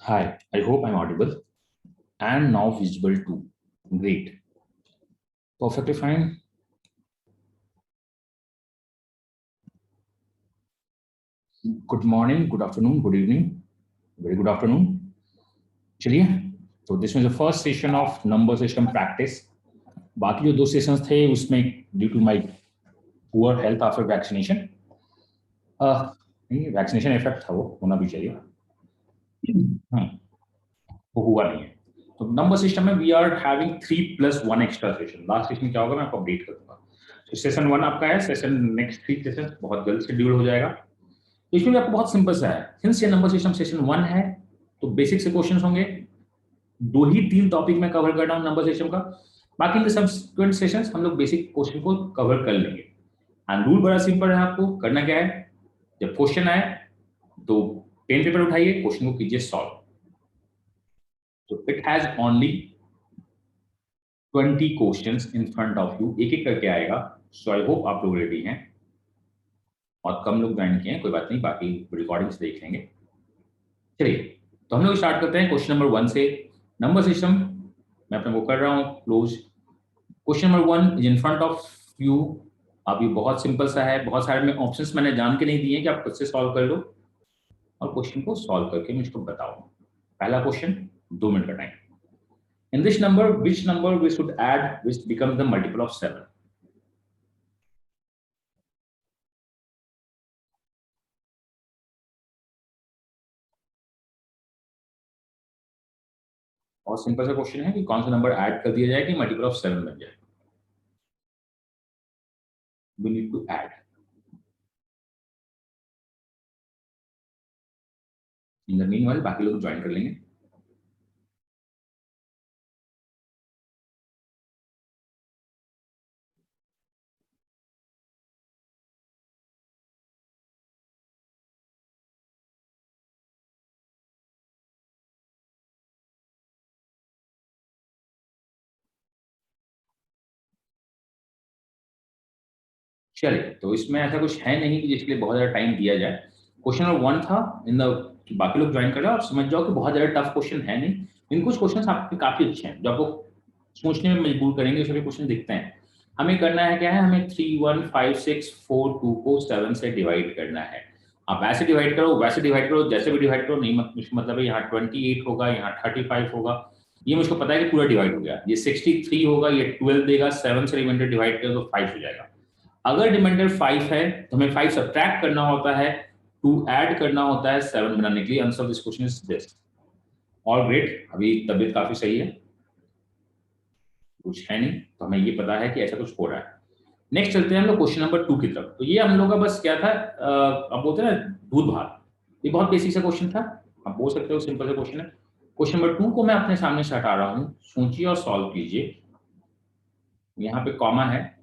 Hi, I hope I'm audible and now visible too. Great. Perfectly fine. Good morning, good afternoon, good evening, very good afternoon. चलिए, तो this is the first session of number system practice. बाकी जो दो sessions थे उसमें due to my poor health after vaccination, नहीं vaccination effect था, वो होना भी चाहिए. हम्म, वो हुआ नहीं है. तो नंबर सिस्टम में we are having 3+1 extra session. Last session क्या होगा मैं आपको अपडेट करूंगा. तो सेशन 1 आपका है. सेशन नेक्स्ट 3 सेशन बहुत जल्द शेड्यूल हो जाएगा. तो इसमें भी आपको बहुत सिंपल सा है. सिंस ये नंबर सिस्टम सेशन 1 है तो बेसिक से क्वेश्चन होंगे. 2 ही 3 टॉपिक में कवर कर रहा हूँ नंबर सिस्टम का. बाकी इन सब्सिक्वेंट सेशंस हम लोग बेसिक क्वेश्चन को कवर कर लेंगे. एंड रूल बड़ा सिंपल है. आपको करना क्या है, जब क्वेश्चन आए तो पेन पेपर उठाइए, क्वेश्चन को कीजिए सॉल्व. तो it has only 20 questions in front of you. एक एक करके आएगा. सो आई होप आप लोग रेडी हैं. और कम लोग ज्वाइन किए हैं, कोई बात नहीं, बाकी रिकॉर्डिंग्स देख लेंगे. चलिए, तो हम लोग स्टार्ट करते हैं क्वेश्चन नंबर 1 से. नंबर सिस्टम मैं अपने को कर रहा हूँ close. Question number 1 is in front of you. अब ये बहुत सिंपल सा है. बहुत सारे में ऑप्शंस मैंने जान के नहीं दिए कि आप खुद से सॉल्व कर लो और क्वेश्चन को सॉल्व करके मुझको बताओ. पहला क्वेश्चन, 2 मिनट का time. In this number which number we should add which become the multiple of 7. और सिंपल सा क्वेश्चन है कि कौन सा नंबर ऐड कर दिया जाए कि मल्टीपल ऑफ 7 बन जाए. We need to add. In the meanwhile बाकी लोग ज्वाइन कर लेंगे. चलिए, तो इसमें ऐसा कुछ है नहीं कि जिसके लिए बहुत ज्यादा टाइम दिया जाए. क्वेश्चन नंबर 1 था इन द. बाकी लोग ज्वाइन कर जाओ और समझ जाओ कि बहुत ज्यादा टफ क्वेश्चन है नहीं. इन कुछ क्वेश्चन आपके काफी अच्छे हैं जो आपको सोचने में मजबूर करेंगे. सभी क्वेश्चन दिखते हैं. हमें करना है क्या है, हमें 3 1 5 6 4 2 को 7 से डिवाइड करना है. आप ऐसे डिवाइड करो, वैसे डिवाइड करो, जैसे भी डिवाइड करो, नहीं मतलब है यहाँ 28 होगा, यहाँ 35 होगा. ये मुझको पता है कि पूरा डिवाइड हो गया. ये 63 होगा, ये 12 देगा. 7 से रिमाइंडर डिवाइड करो तो 5 हो जाएगा. अगर रिमाइंडर 5 है तो हमें 5 सब्ट्रैक्ट करना होता है, 2 ऐड करना होता है 7 बनाने के लिए. Answer this question is this. All great. अभी तबीयत काफी सही है, कुछ है नहीं, तो हमें ये पता है कि ऐसा कुछ हो रहा है. नेक्स्ट चलते हैं हम लोग क्वेश्चन नंबर 2 की तरफ. तो ये हम लोग का बस क्या था, अब बोलते हैं ना दूध भात. ये बहुत बेसिक सा क्वेश्चन था. आप बोल सकते हो सिंपल सा क्वेश्चन है. क्वेश्चन नंबर 2 को मैं अपने सामने से हटा रहा हूँ. सोचिए और सॉल्व कीजिए. यहाँ पे कॉमा है.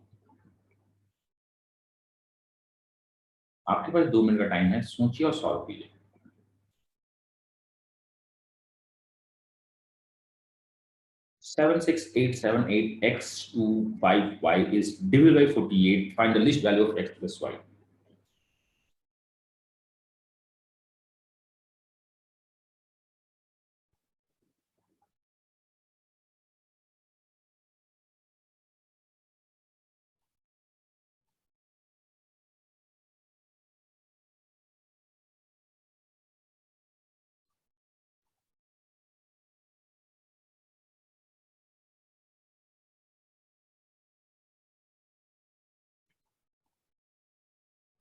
आपके पास 2 मिनट का टाइम है. सोचिए और सॉल्व कीजिए. 76878x25y is divided by 48. Find the least value of x plus y.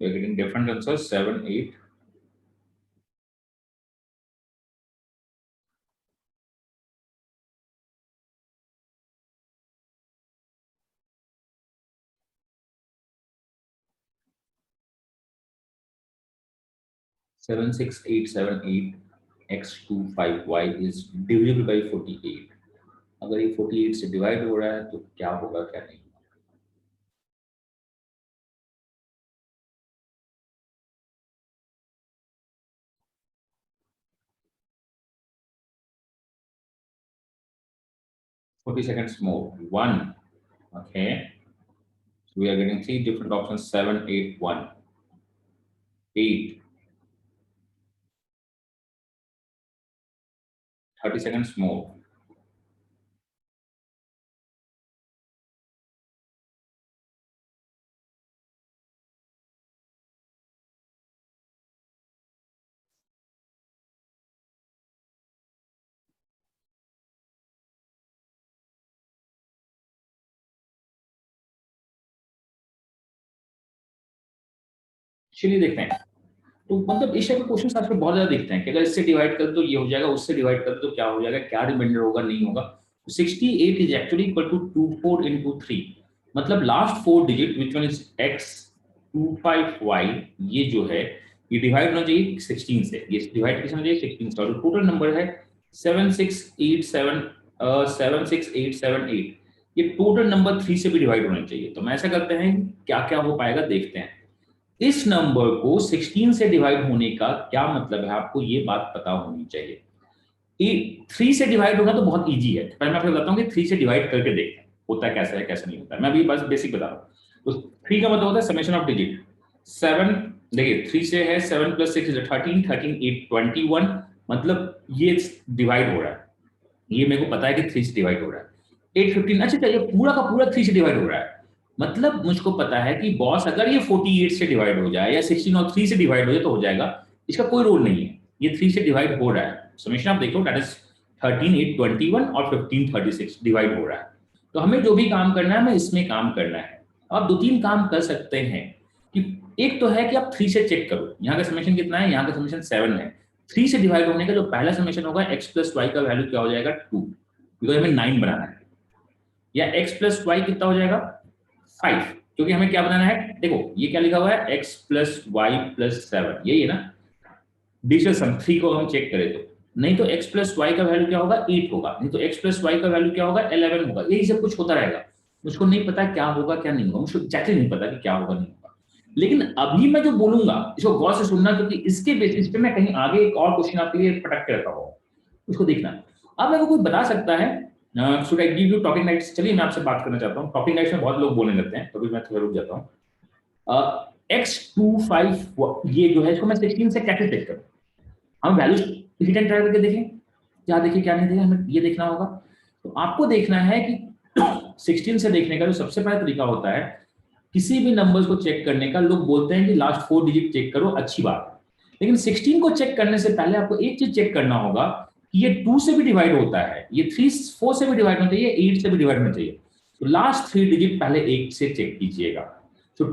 We are getting different answers. 7, 8. 76878 x25y is divisible by 48. अगर ये 48 से डिवाइड हो रहा है तो क्या होगा क्या नहीं. Forty seconds more. 1. Okay. So we are getting 3 different options. 7, 8, 1. 8. 30 seconds more. चलिए देखते हैं। तो मतलब इस टाइप के क्वेश्चन आपको बहुत ज्यादा दिखते हैं कि अगर इससे डिवाइड कर दो ये हो जाएगा, उससे डिवाइड कर दो क्या हो जाएगा, क्या रिमाइंडर होगा नहीं होगा। 68 is actually equal to 24 into 3, मतलब last 4 digit which one is x 25y, ये जो है ये डिवाइड होना चाहिए 16 से, ये डिवाइड किससे होना चाहिए 16 से, और टोटल नंबर है 76878, 76878, ये टोटल नंबर 3 से भी डिवाइड होना चाहिए। तो हम ऐसा करते हैं, क्या क्या हो पाएगा देखते हैं। इस नंबर को 16 से डिवाइड होने का क्या मतलब है, आपको ये बात पता होनी चाहिए। 3 से डिवाइड होना तो बहुत इजी है, पहले मैं आपको बताता हूँ कि 3 से डिवाइड करके देखते हैं होता कैसा है कैसा नहीं होता है। मैं अभी बस बेसिक बता रहा हूँ। तो 3 का मतलब होता है समेशन ऑफ डिजिट 7। देखिए 3 से है 7 + 6 = 13, 13 8 21, मतलब ये डिवाइड हो रहा है, ये मेरे को पता है कि 3 से डिवाइड हो रहा है। 8 15, अच्छा ये पूरा का पूरा 3 से डिवाइड हो रहा है, मतलब मुझको पता है कि बॉस अगर ये 48 से डिवाइड हो जाए या 16 और 3 से डिवाइड हो जाए तो हो जाएगा, इसका कोई रोल नहीं है, ये 3 से डिवाइड हो रहा है। समेशन आप देखो दैट इज 13 8 21 और 15 36 डिवाइड हो रहा है। तो हमें जो भी काम करना है हमें इसमें काम करना है। आप दो तीन काम कर सकते हैं कि एक तो है कि आप 3 से चेक करो यहाँ का समेशन कितना है, यहाँ का समेशन 7 है। 3 से डिवाइड होने का जो पहला समेशन होगा x + y का वैल्यू क्या हो जाएगा 2, बिकॉज हमें 9 बनाना है, या x + y कितना हो जाएगा 5, क्योंकि हमें क्या बनाना है, देखो ये क्या लिखा हुआ है x + y + 7, यही है ना डिजिटल सम। 3 को हम चेक करें तो नहीं तो x + y का वैल्यू क्या होगा 8 होगा, नहीं तो x + y का वैल्यू क्या होगा 11 होगा, यही सब कुछ होता रहेगा। मुझको नहीं पता क्या होगा क्या नहीं होगा, मुझको एग्जैक्टली नहीं पता कि क्या होगा नहीं होगा, लेकिन अभी मैं जो बोलूंगा इसको गौर से सुनना, क्योंकि इसके बेसिस पे मैं कहीं आगे एक और क्वेश्चन आपके लिए पटक के रखा होगा, उसको देखना। अब मेरे को कोई बता सकता है should I give you talking rights, चलिए मैं आपसे बात करना चाहता हूँ। टॉकिंग राइट्स में बहुत लोग बोलने लगते हैं, तो मैं थोड़ा रुक जाता हूँ। x25 ये जो है इसको मैं 16 से कैसे चेक करूँ, हम वैल्यूज हिट एंड ट्राई करके देखें क्या देखें क्या नहीं देखें, हमें ये देखना होगा। तो आपको देखना है कि 16 से देखने का जो सबसे पहला तरीका होता है, किसी भी नंबर्स को चेक करने का, लोग बोलते हैं कि लास्ट 4 डिजिट चेक करो, अच्छी बात है, लेकिन 16 को चेक करने से पहले आपको एक चीज चेक करना होगा कि ये 2 से भी डिवाइड होता है, ये 3 4 से भी डिवाइड होना चाहिए, 8 से भी डिवाइड होना चाहिए। तो लास्ट 3 डिजिट पहले 8 से चेक कीजिएगा। तो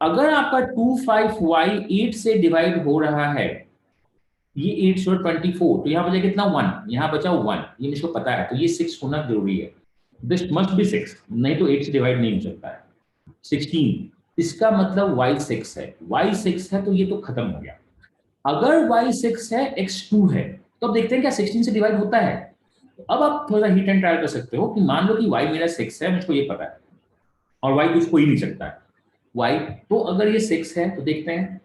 अगर आपका 25y 8 से डिवाइड हो रहा है, ये 8 से 24, तो यहाँ बचा कितना 1, यहाँ बचा 1, ये मुझको पता है, तो ये 6 होना जरूरी है, दिस मस्ट बी 6, नहीं तो 8 से डिवाइड नहीं हो सकता है। 16, इसका मतलब y 6 है, y 6 है तो ये तो खत्म हो गया। अगर y 6 है x 2 है, तो अब देखते हैं क्या 16 से डिवाइड होता है। तो अब आप थोड़ा हिट एंड ट्रायल कर सकते हो कि मान लो कि y मेरा 6 है, मुझको ये पता है, और y कुछ हो ही नहीं सकता है y, तो अगर ये 6 है तो देखते हैं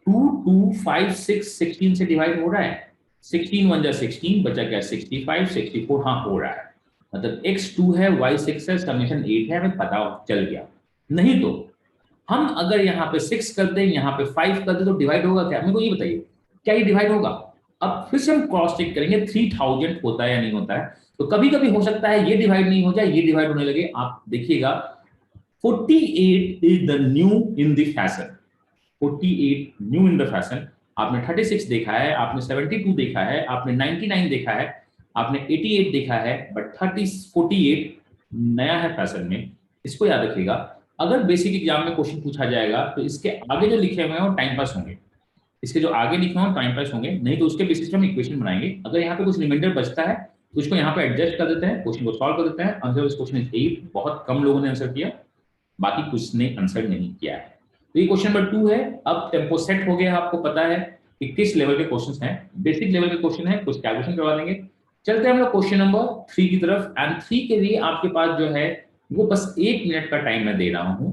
2 2 5 6 16 से डिवाइड हो रहा है, 16 1 जा 16 बचा क्या 65 64, हाँ हो रहा है, मतलब x2 है y 6 है समेशन 8 है, हमें पता चल गया। नहीं तो हम अगर यहाँ पे 6 कर दें यहाँ पे 5 कर दें तो डिवाइड होगा क्या, मेरे को ये बताइए क्या ये डिवाइड होगा। अब फिर से हम क्रॉस चेक करेंगे 3000 होता है या नहीं होता है, तो कभी कभी हो सकता है ये डिवाइड नहीं हो जाए, ये डिवाइड होने लगे। आप देखिएगा 48 is the new in the fashion, 48 new in the fashion. आपने 36 देखा है, आपने 72 देखा है, आपने 99 देखा है, आपने 88 देखा है, बट 48 नया है फैशन में, इसको याद रखिएगा। अगर बेसिक एग्जाम में क्वेश्चन पूछा जाएगा तो इसके आगे जो लिखे हुए हैं वो टाइम पास होंगे, इसके जो आगे लिखे हुए टाइम पास होंगे, नहीं तो उसके बेसिस पे हम इक्वेशन बनाएंगे। अगर यहाँ पे कुछ रिमाइंडर बचता है तो उसको यहाँ पे एडजस्ट कर देते हैं, क्वेश्चन को सॉल्व कर देते हैं। आंसर इस क्वेश्चन इज 8, बहुत कम लोगों ने आंसर किया, बाकी कुछ ने आंसर नहीं किया है। तो ये क्वेश्चन नंबर 2 है। अब टेम्पो सेट हो गया, आपको पता है कि किस लेवल के क्वेश्चन हैं, बेसिक लेवल के क्वेश्चन है, कुछ कैलकुलेशन करवा देंगे। चलते हैं हम लोग क्वेश्चन नंबर 3 की तरफ, एंड 3 के लिए आपके पास जो है वो बस 1 मिनट का टाइम मैं दे रहा हूँ।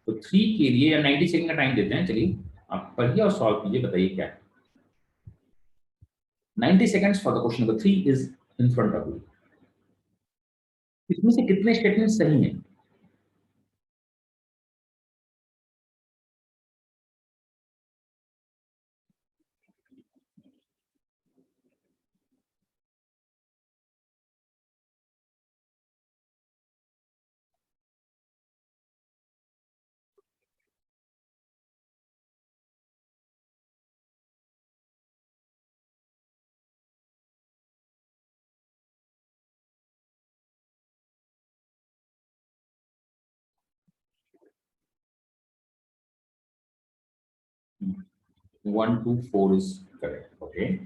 तो 3 के लिए या 90 सेकंड का टाइम देते हैं, चलिए आप पढ़िए और सॉल्व कीजिए, बताइए क्या है। 90 seconds for the question number 3 is in front of you. इसमें से कितने स्टेटमेंट सही हैं? 1 to 4 is correct. Okay.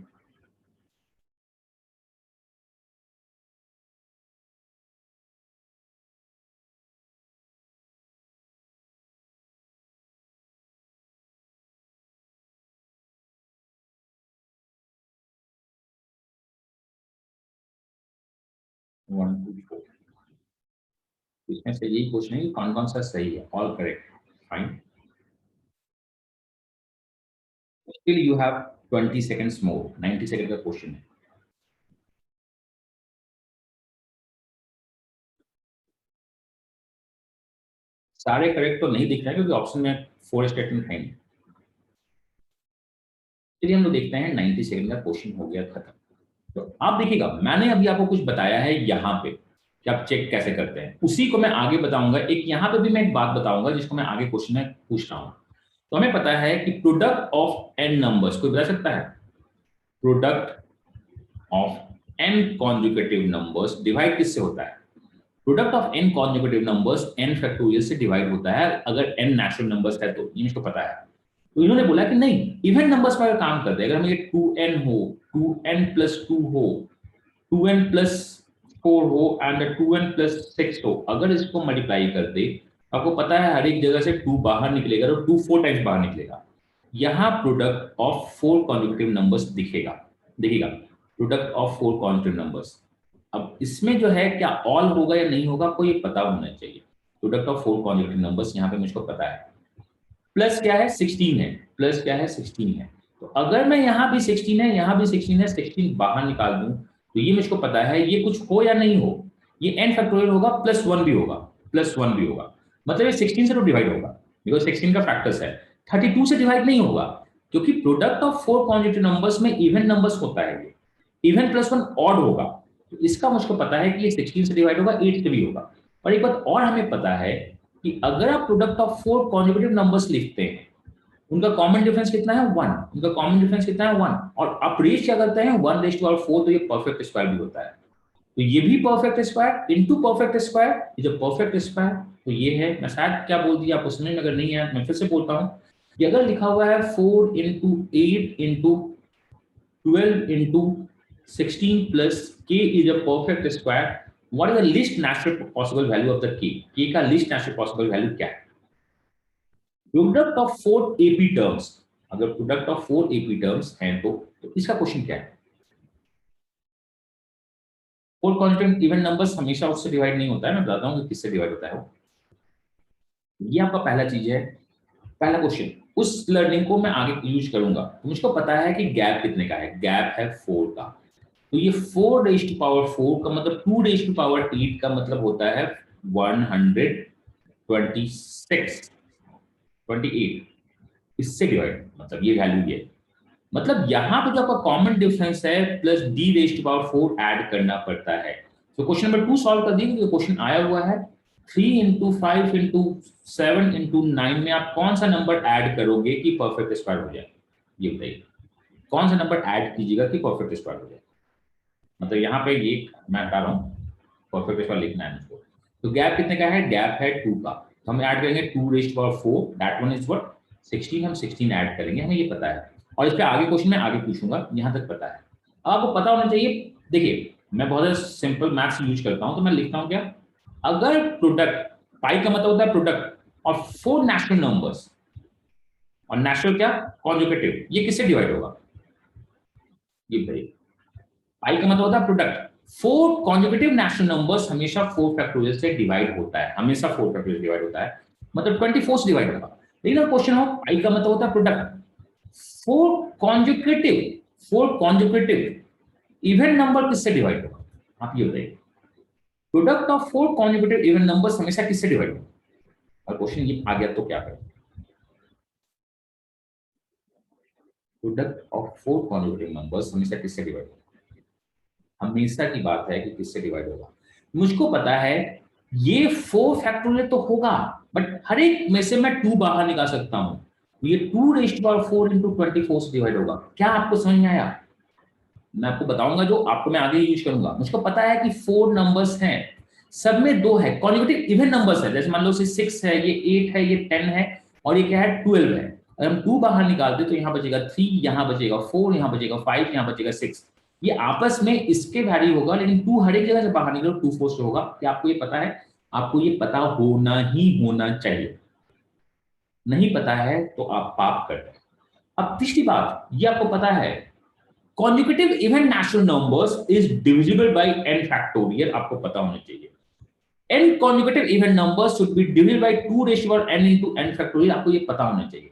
One two four, इसमें से यही क्वेश्चन है कि कौन कौन सा सही है. All correct. Fine. Still you have 20 seconds more. 90 second का क्वेश्चन है. सारे करेक्ट तो नहीं दिख रहे हैं क्योंकि ऑप्शन में 4 स्टेटमेंट है नहीं. चलिए हम लोग देखते हैं. 90 सेकंड का क्वेश्चन हो गया खत्म. तो आप देखिएगा, मैंने अभी आपको कुछ बताया है यहाँ पे कि आप चेक कैसे करते हैं, उसी को मैं आगे बताऊंगा. एक यहाँ पे भी मैं एक बात बताऊंगा जिसको मैं आगे क्वेश्चन में पूछ रहा हूँ. तो हमें पता है कि प्रोडक्ट ऑफ एन नंबर्स, कोई बता सकता है? Product of an conjugative numbers divide किससे होता है? Product of an conjugative numbers n factorial से डिवाइड होता है अगर एन नेचुरल नंबर्स है तो. ये मुझको पता है. तो इन्होंने बोला कि नहीं, इवन नंबर्स पर अगर काम करते हैं, अगर हमें 2n हो, 2n + 2 हो, 2n + 4 हो एंड 2n + 6 हो, अगर इसको मल्टीप्लाई कर दे, आपको पता है हर एक जगह से 2 बाहर निकलेगा और 2 4 टाइम्स बाहर निकलेगा. यहाँ प्रोडक्ट ऑफ 4 कॉन्जुगेटिव नंबर्स दिखेगा. देखिएगा, प्रोडक्ट ऑफ 4 कॉन्जुगेटिव नंबर्स. अब इसमें जो है क्या ऑल होगा या नहीं होगा, आपको ये पता होना चाहिए. प्रोडक्ट ऑफ 4 कॉन्जुगेटिव नंबर्स यहाँ पे मुझको पता है. प्लस क्या है? 16 है. प्लस क्या है? 16 है. तो अगर मैं यहाँ भी 16 है, यहाँ भी 16 है, 16 बाहर निकाल दूं, तो ये मुझको पता है ये कुछ हो या नहीं हो, ये n फैक्टोरियल होगा, +1 भी होगा, +1 भी होगा. मतलब ये 16 से तो डिवाइड होगा, बिकॉज 16 का फैक्टर्स है. 32 से डिवाइड नहीं होगा, क्योंकि प्रोडक्ट ऑफ 4 कॉन्जुगेटिव नंबर्स में इवन नंबर्स होता है. ये इवन +1 ऑड होगा. तो इसका मुझको पता है कि ये 16 से डिवाइड होगा, 8 से भी होगा. और एक बात और हमें पता है कि अगर आप प्रोडक्ट ऑफ 4 कॉन्जुगेटिव नंबर्स लिखते हैं, उनका कॉमन डिफरेंस कितना है? 1. उनका कॉमन डिफरेंस कितना है? 1. और आप रेश क्या करते हैं? 1/4. तो ये परफेक्ट स्क्वायर भी होता है. तो ये भी perfect square into perfect square. ये जो परफेक्ट स्क्वायर, तो ये है, मैं शायद क्या बोल दिया आपको समझ में अगर नहीं है, मैं फिर से बोलता हूँ कि अगर लिखा हुआ है 4 × 8 × 12 × 16 plus k is a perfect square. What is the least natural possible value of the k? K का least natural possible value क्या है? Product of 4 AP terms. अगर प्रोडक्ट ऑफ 4 AP टर्म्स हैं तो इसका क्वेश्चन क्या है? 4 कांस्टेंट इवन नंबर्स हमेशा उससे डिवाइड नहीं होता है. मैं बताता हूँ कि किससे डिवाइड होता है वो. ये आपका पहला चीज है, पहला क्वेश्चन. उस लर्निंग को मैं आगे यूज करूंगा. तो मुझको पता है कि गैप कितने का है. गैप है 4 का. तो ये 4⁴ का मतलब 2⁸ का मतलब होता है 126, 28. इससे डिवाइड, मतलब ये वैल्यू ये, मतलब यहाँ पे जो आपका कॉमन डिफरेंस है प्लस d⁴ ऐड करना पड़ता है. तो क्वेश्चन नंबर 2 सॉल्व कर दीजिए. क्वेश्चन आया हुआ है 3 × 5 × 7 × 9 में आप कौन सा नंबर ऐड करोगे कि परफेक्ट स्क्वायर हो जाए? ये बताइए, कौन सा नंबर ऐड कीजिएगा कि परफेक्ट स्क्वायर हो जाए? मतलब यहाँ पे ये मैं हटा रहा हूँ, परफेक्ट स्क्वायर लिखना है मुझको. तो गैप कितने का है? गैप है 2 का. तो हम ऐड करेंगे 2⁴, दैट वन इज व्हाट? 16. हम 16 ऐड करेंगे, हमें ये पता है. और इस पे आगे क्वेश्चन में आगे पूछूंगा, यहाँ तक पता है. आपको पता होना चाहिए. देखिए, मैं बहुत सिंपल मैथ्स यूज करता हूँ, तो मैं लिखता हूँ क्या? अगर प्रोडक्ट, पाई का मतलब होता है प्रोडक्ट और 4 नेचुरल नंबर्स, और नेचुरल क्या? कॉन्जुगेटिव. ये किससे डिवाइड होगा? ये बताइए. पाई का मतलब होता है प्रोडक्ट. 4 कॉन्जुगेटिव नेचुरल नंबर्स हमेशा 4 फैक्टोरियल से डिवाइड होता है, हमेशा 4 फैक्टोरियल डिवाइड होता है, मतलब 24 से डिवाइड होगा. लेकिन क्वेश्चन हो, पाई का मतलब होता है प्रोडक्ट. 4 कॉन्जुगेटिव इवन नंबर किससे डिवाइड होगा? आप ये बताइए. Product of 4 conjugative even numbers हमेशा किससे डिवाइड होगा? और क्वेश्चन ये आ गया तो क्या करें? प्रोडक्ट ऑफ 4 कॉन्जुगेटिव नंबर्स हमेशा किससे डिवाइड होगा? हमेशा की बात है कि किससे डिवाइड होगा. मुझको पता है ये 4 फैक्टोरियल तो होगा, बट हर एक में से मैं 2 बाहर निकाल सकता हूं. ये 2⁴ × 24 से डिवाइड होगा. क्या आपको समझ में आया? मैं आपको बताऊंगा, जो आपको मैं आगे यूज करूंगा. मुझको पता है कि 4 नंबर्स हैं, सब में 2 है, कॉन्जुगेटिव इवन नंबर्स है. जैसे मान लो 6 है, ये 8 है, ये 10 है, और ये क्या है? 12 है. अगर हम 2 बाहर निकालते तो यहाँ बचेगा 3, यहाँ बचेगा 4, यहाँ बचेगा 5, यहाँ बचेगा 6। ये आपस में इसके वैल्यू होगा, लेकिन 2 हर एक जगह से बाहर निकलो 2 4 से होगा। क्या आपको ये पता है? आपको ये पता होना ही होना चाहिए। नहीं पता है तो आप पाप कर रहे हैं। अब तीसरी बात, ये आपको पता है consecutive even natural numbers is divisible by n factorial, आपको पता होना चाहिए। n consecutive even numbers should be divisible by 2 raised to n into n factorial, आपको ये पता होना चाहिए।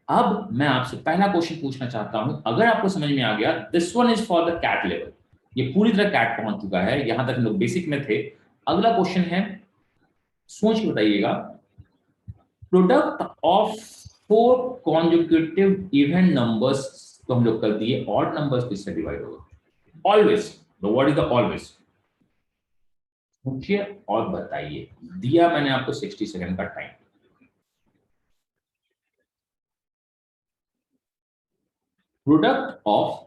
अब मैं आपसे पहला क्वेश्चन पूछना चाहता हूं, अगर आपको समझ में आ गया, this one is for the CAT level, ये पूरी तरह कैट पहुंच चुका है, यहां तक हम लोग बेसिक में थे। अगला क्वेश्चन है, सोच के बताइएगा, product of 4 conjugative even numbers, तो हम लोग कर दिए, ऑड नंबर्स किससे डिवाइड होगा? Always, what is the always? पूछिए और बताइए। दिया मैंने आपको 60 सेकंड का टाइम। प्रोडक्ट ऑफ,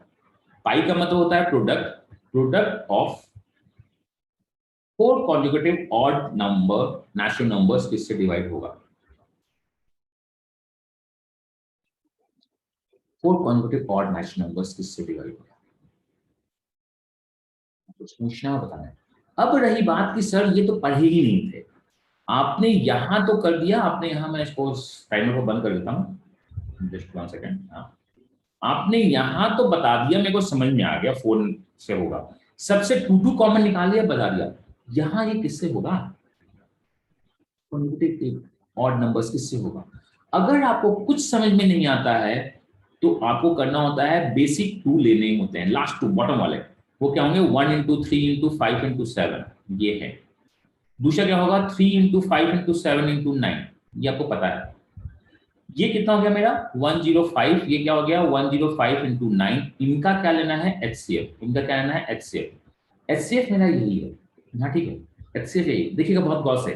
पाई का मतलब होता है product, product of 4 conjugative odd number natural numbers किससे डिवाइड होगा? 4 कॉन्जुगेटिव ऑड नेचुरल नंबर्स किससे डिवाइड होगा? कुछ पूछना और बताना है। अब रही बात कि सर ये तो पढ़े ही नहीं थे, आपने यहां तो कर दिया, आपने यहां, मैं इसको टाइमर को बंद कर देता हूं, जस्ट 1 सेकंड। आपने यहां तो बता दिया, मेरे को समझ में आ गया, फोन से होगा, सबसे 2 2 कॉमन निकाल लिया, बता दिया। यहां ये किससे होगा? ऑड नंबर्स किससे होगा? अगर आपको कुछ समझ में नहीं आता है तो आपको करना होता है, बेसिक 2 लेने होते हैं, लास्ट 2 बॉटम वाले, वो क्या होंगे? 1 into 3 into 5 into 7, ये है। दूसरा क्या होगा? 3 into 5 into 7 into 9, ये आपको पता है। ये कितना हो गया मेरा? 105। ये क्या हो गया? 105 into 9। इनका क्या लेना है? HCF। इनका क्या लेना है? HCF। HCF मेरा यही है, हाँ ठीक है, HCF यही, देखिएगा बहुत गौर से।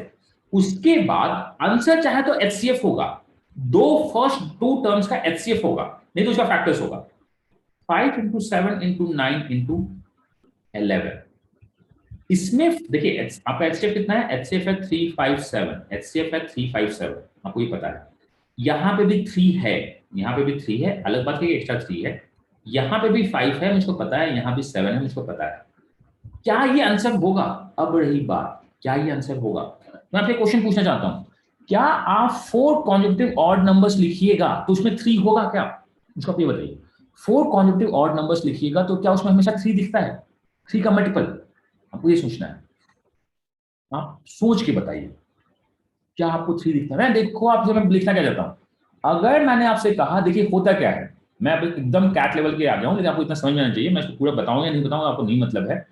उसके बाद आंसर चाहे तो HCF होगा, दो फर्स्ट 2 टर्म्स का HCF होगा, नहीं तो उसका फैक्टर्स होगा। 5 into 7 into 9 into 11। इसमें देखिए आपका HCF कितना है? HCF है 357, HCF है 357, आपको ये पता है। यहाँ पे भी 3 है, यहाँ पे भी 3 है, अलग बात है कि एक्स्ट्रा 3 है। यहाँ पे भी 5 है, मुझको पता है, यहाँ भी 7 है, मुझको पता है। क्या ये आंसर होगा? अब रही बात, क्या ये आंसर होगा? मैं आपसे क्वेश्चन पूछना चाहता हूँ, क्या आप 4 कॉन्जुगेटिव ऑड नंबर्स लिखिएगा तो उसमें 3 होगा क्या? मुझको आप ये बताइए। 4 कॉन्जुगेटिव ऑड नंबर्स लिखिएगा तो क्या उसमें हमेशा 3 दिखता है? 3 का मल्टीपल, आपको ये सोचना है। आप सोच के बताइए, क्या आपको 3 दिखता है? मैं देखो आपसे मैं लिखना क्या चाहता हूं। अगर मैंने आपसे कहा, देखिए होता क्या है, मैं अब एकदम कैट लेवल के आ जाऊं, लेकिन आपको इतना समझ में आना चाहिए, मैं इसको पूरा बताऊंगा या नहीं बताऊंगा आपको नहीं मतलब है।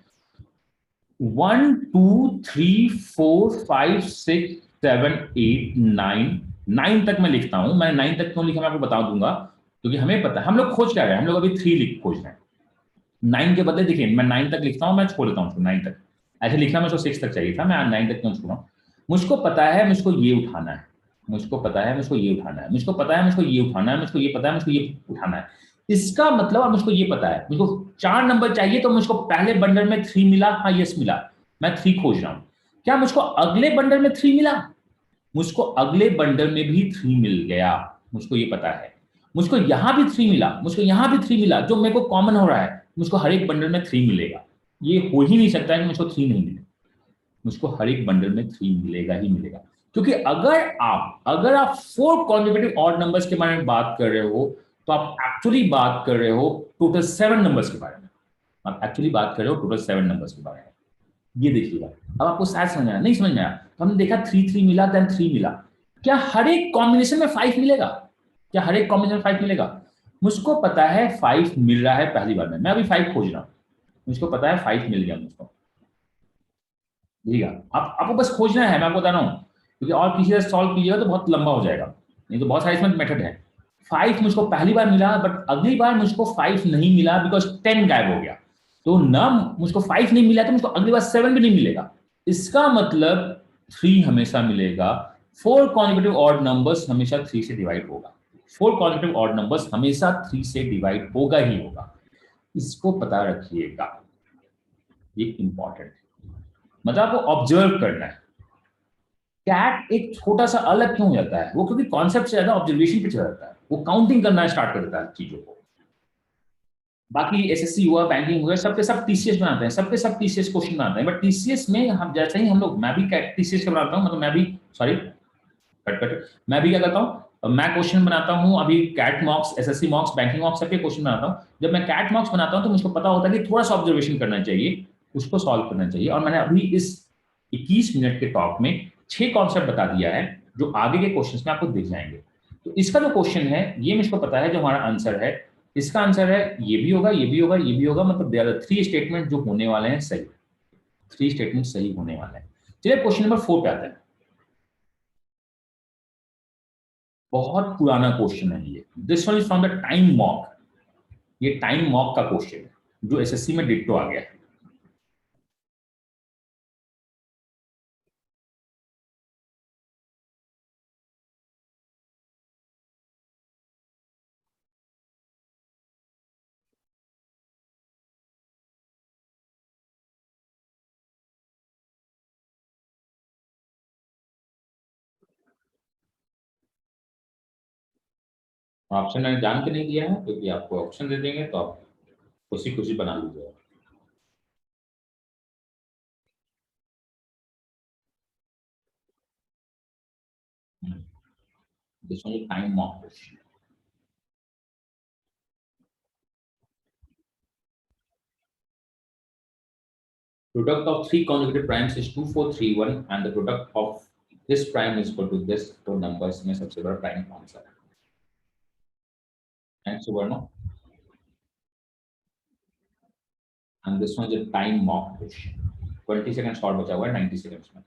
1 2 3 4 5 6 7 8 9, 9 तक मैं लिखता हूं। मैंने 9 तक क्यों लिखा मैं आपको बता दूंगा, क्योंकि हमें पता है हम लोग खोज क्या रहे हैं, हम लोग अभी 3 लिख खोज रहे हैं। 9 के बदले देखिए मैं 9 तक लिखता हूं, मैं छोड़ देता हूं उसको 9 तक, ऐसे लिखना मुझको 6 तक चाहिए था, मैं 9 तक क्यों छोड़ा? मुझको पता है मुझको ये उठाना है, मुझको पता है मुझको ये उठाना है, मुझको पता है मुझको ये उठाना है, मुझको ये पता है मुझको ये उठाना है। इसका मतलब, और मुझको ये पता है मुझको 4 नंबर चाहिए, तो मुझको पहले बंडल में 3 मिला, हाँ यस मिला, मैं 3 खोज रहा हूं। क्या मुझको अगले बंडल में 3 मिला? मुझको अगले बंडल में भी 3 मिल गया, मुझको ये पता है। मुझको यहां भी 3 मिला, मुझको यहां भी 3 मिला, जो मेरे को कॉमन हो रहा है, मुझको हर एक बंडल में 3 मिलेगा। ये हो ही नहीं सकता है कि मुझको 3 नहीं मिले, मुझको हर एक बंडल में 3 मिलेगा ही मिलेगा। क्योंकि अगर आप 4 कॉन्जुगेटिव ऑड नंबर्स के बारे में बात कर रहे हो, तो आप एक्चुअली बात कर रहे हो टोटल 7 नंबर्स के बारे में, आप एक्चुअली बात कर रहे हो टोटल 7 नंबर्स के बारे में। ये देखिएगा, अब आपको शायद समझ में आया, नहीं समझ में आया तो हमने देखा 3 3 मिला, देन 3 मिला। क्या हर एक कॉम्बिनेशन में 5 मिलेगा? क्या हर एक कॉम्बिनेशन में 5 मिलेगा? मुझको पता है 5 मिल रहा है पहली बार में, मैं अभी 5 खोज रहा हूं, मुझको पता है 5 मिल गया मुझको। ठीक है, आपको बस खोजना है, मैं आपको बता रहा हूं, क्योंकि और किसी से सॉल्व कीजिएगा तो बहुत लंबा हो जाएगा, नहीं तो बहुत सारे इसमें मेथड है। 5 मुझको पहली बार मिला, बट अगली बार मुझको 5 नहीं मिला, बिकॉज 10 गायब हो गया। तो ना मुझको 5 नहीं मिला तो मुझको अगली बार 7 भी नहीं मिलेगा। इसका मतलब 3 हमेशा मिलेगा। 4 कॉन्जुगेटिव ऑड नंबर्स हमेशा 3 से डिवाइड होगा, 4 कॉन्जुगेटिव ऑड नंबर्स हमेशा 3 से डिवाइड होगा ही होगा, इसको पता रखिएगा, ये इंपॉर्टेंट है। मतलब आपको ऑब्जर्व करना है, कैट एक छोटा सा अलग क्यों हो जाता है, वो क्योंकि कॉन्सेप्ट से ज्यादा ऑब्जर्वेशन पे चला जाता है, वो काउंटिंग करना स्टार्ट कर देता है चीजों को। बाकी एसएससी हुआ, बैंकिंग हुआ, सबके सब टीसीएस बनाते हैं, सबके सब टीसीएस क्वेश्चन बनाते हैं, बट टीसीएस में हम जैसे ही हम लोग, मैं भी टीसीएस का बनाता हूँ, मतलब मैं भी, सॉरी कट कट, मैं भी क्या करता हूँ, मैं क्वेश्चन बनाता हूँ अभी CAT mocks, SSC mocks, banking mocks, सबके क्वेश्चन बनाता हूँ। जब मैं कैट मॉक्स बनाता हूँ तो मुझको पता होता है कि थोड़ा सा ऑब्जर्वेशन करना चाहिए, उसको सॉल्व करना चाहिए, और मैंने अभी इस 21 मिनट के टॉक में 6 कॉन्सेप्ट बता दिया है जो आगे के क्वेश्चन में आपको दिख जाएंगे। तो इसका जो क्वेश्चन है ये मुझको पता है जो हमारा आंसर है, इसका आंसर है ये भी होगा, ये भी होगा, ये भी होगा, मतलब देयर आर 3 स्टेटमेंट जो होने वाले हैं सही, 3 स्टेटमेंट सही होने वाले हैं। चलिए क्वेश्चन नंबर 4 पे आते हैं। बहुत पुराना क्वेश्चन है ये, this one is from the time mock, ये टाइम मॉक का क्वेश्चन है जो एसएससी में डिट्टो आ गया है। ऑप्शन मैंने जान के नहीं दिया है क्योंकि आपको ऑप्शन दे देंगे तो आप खुशी खुशी बना लीजिएगा। This one is time mock question. Product of three consecutive primes is 2 4 3 1 and the product of this prime is equal to this, तो नंबर्स में सबसे बड़ा प्राइम कौन सा है? Thanks Suvarna. And this one is a time mock question, 20 second short बचा हुआ है 90 सेकंड्स में।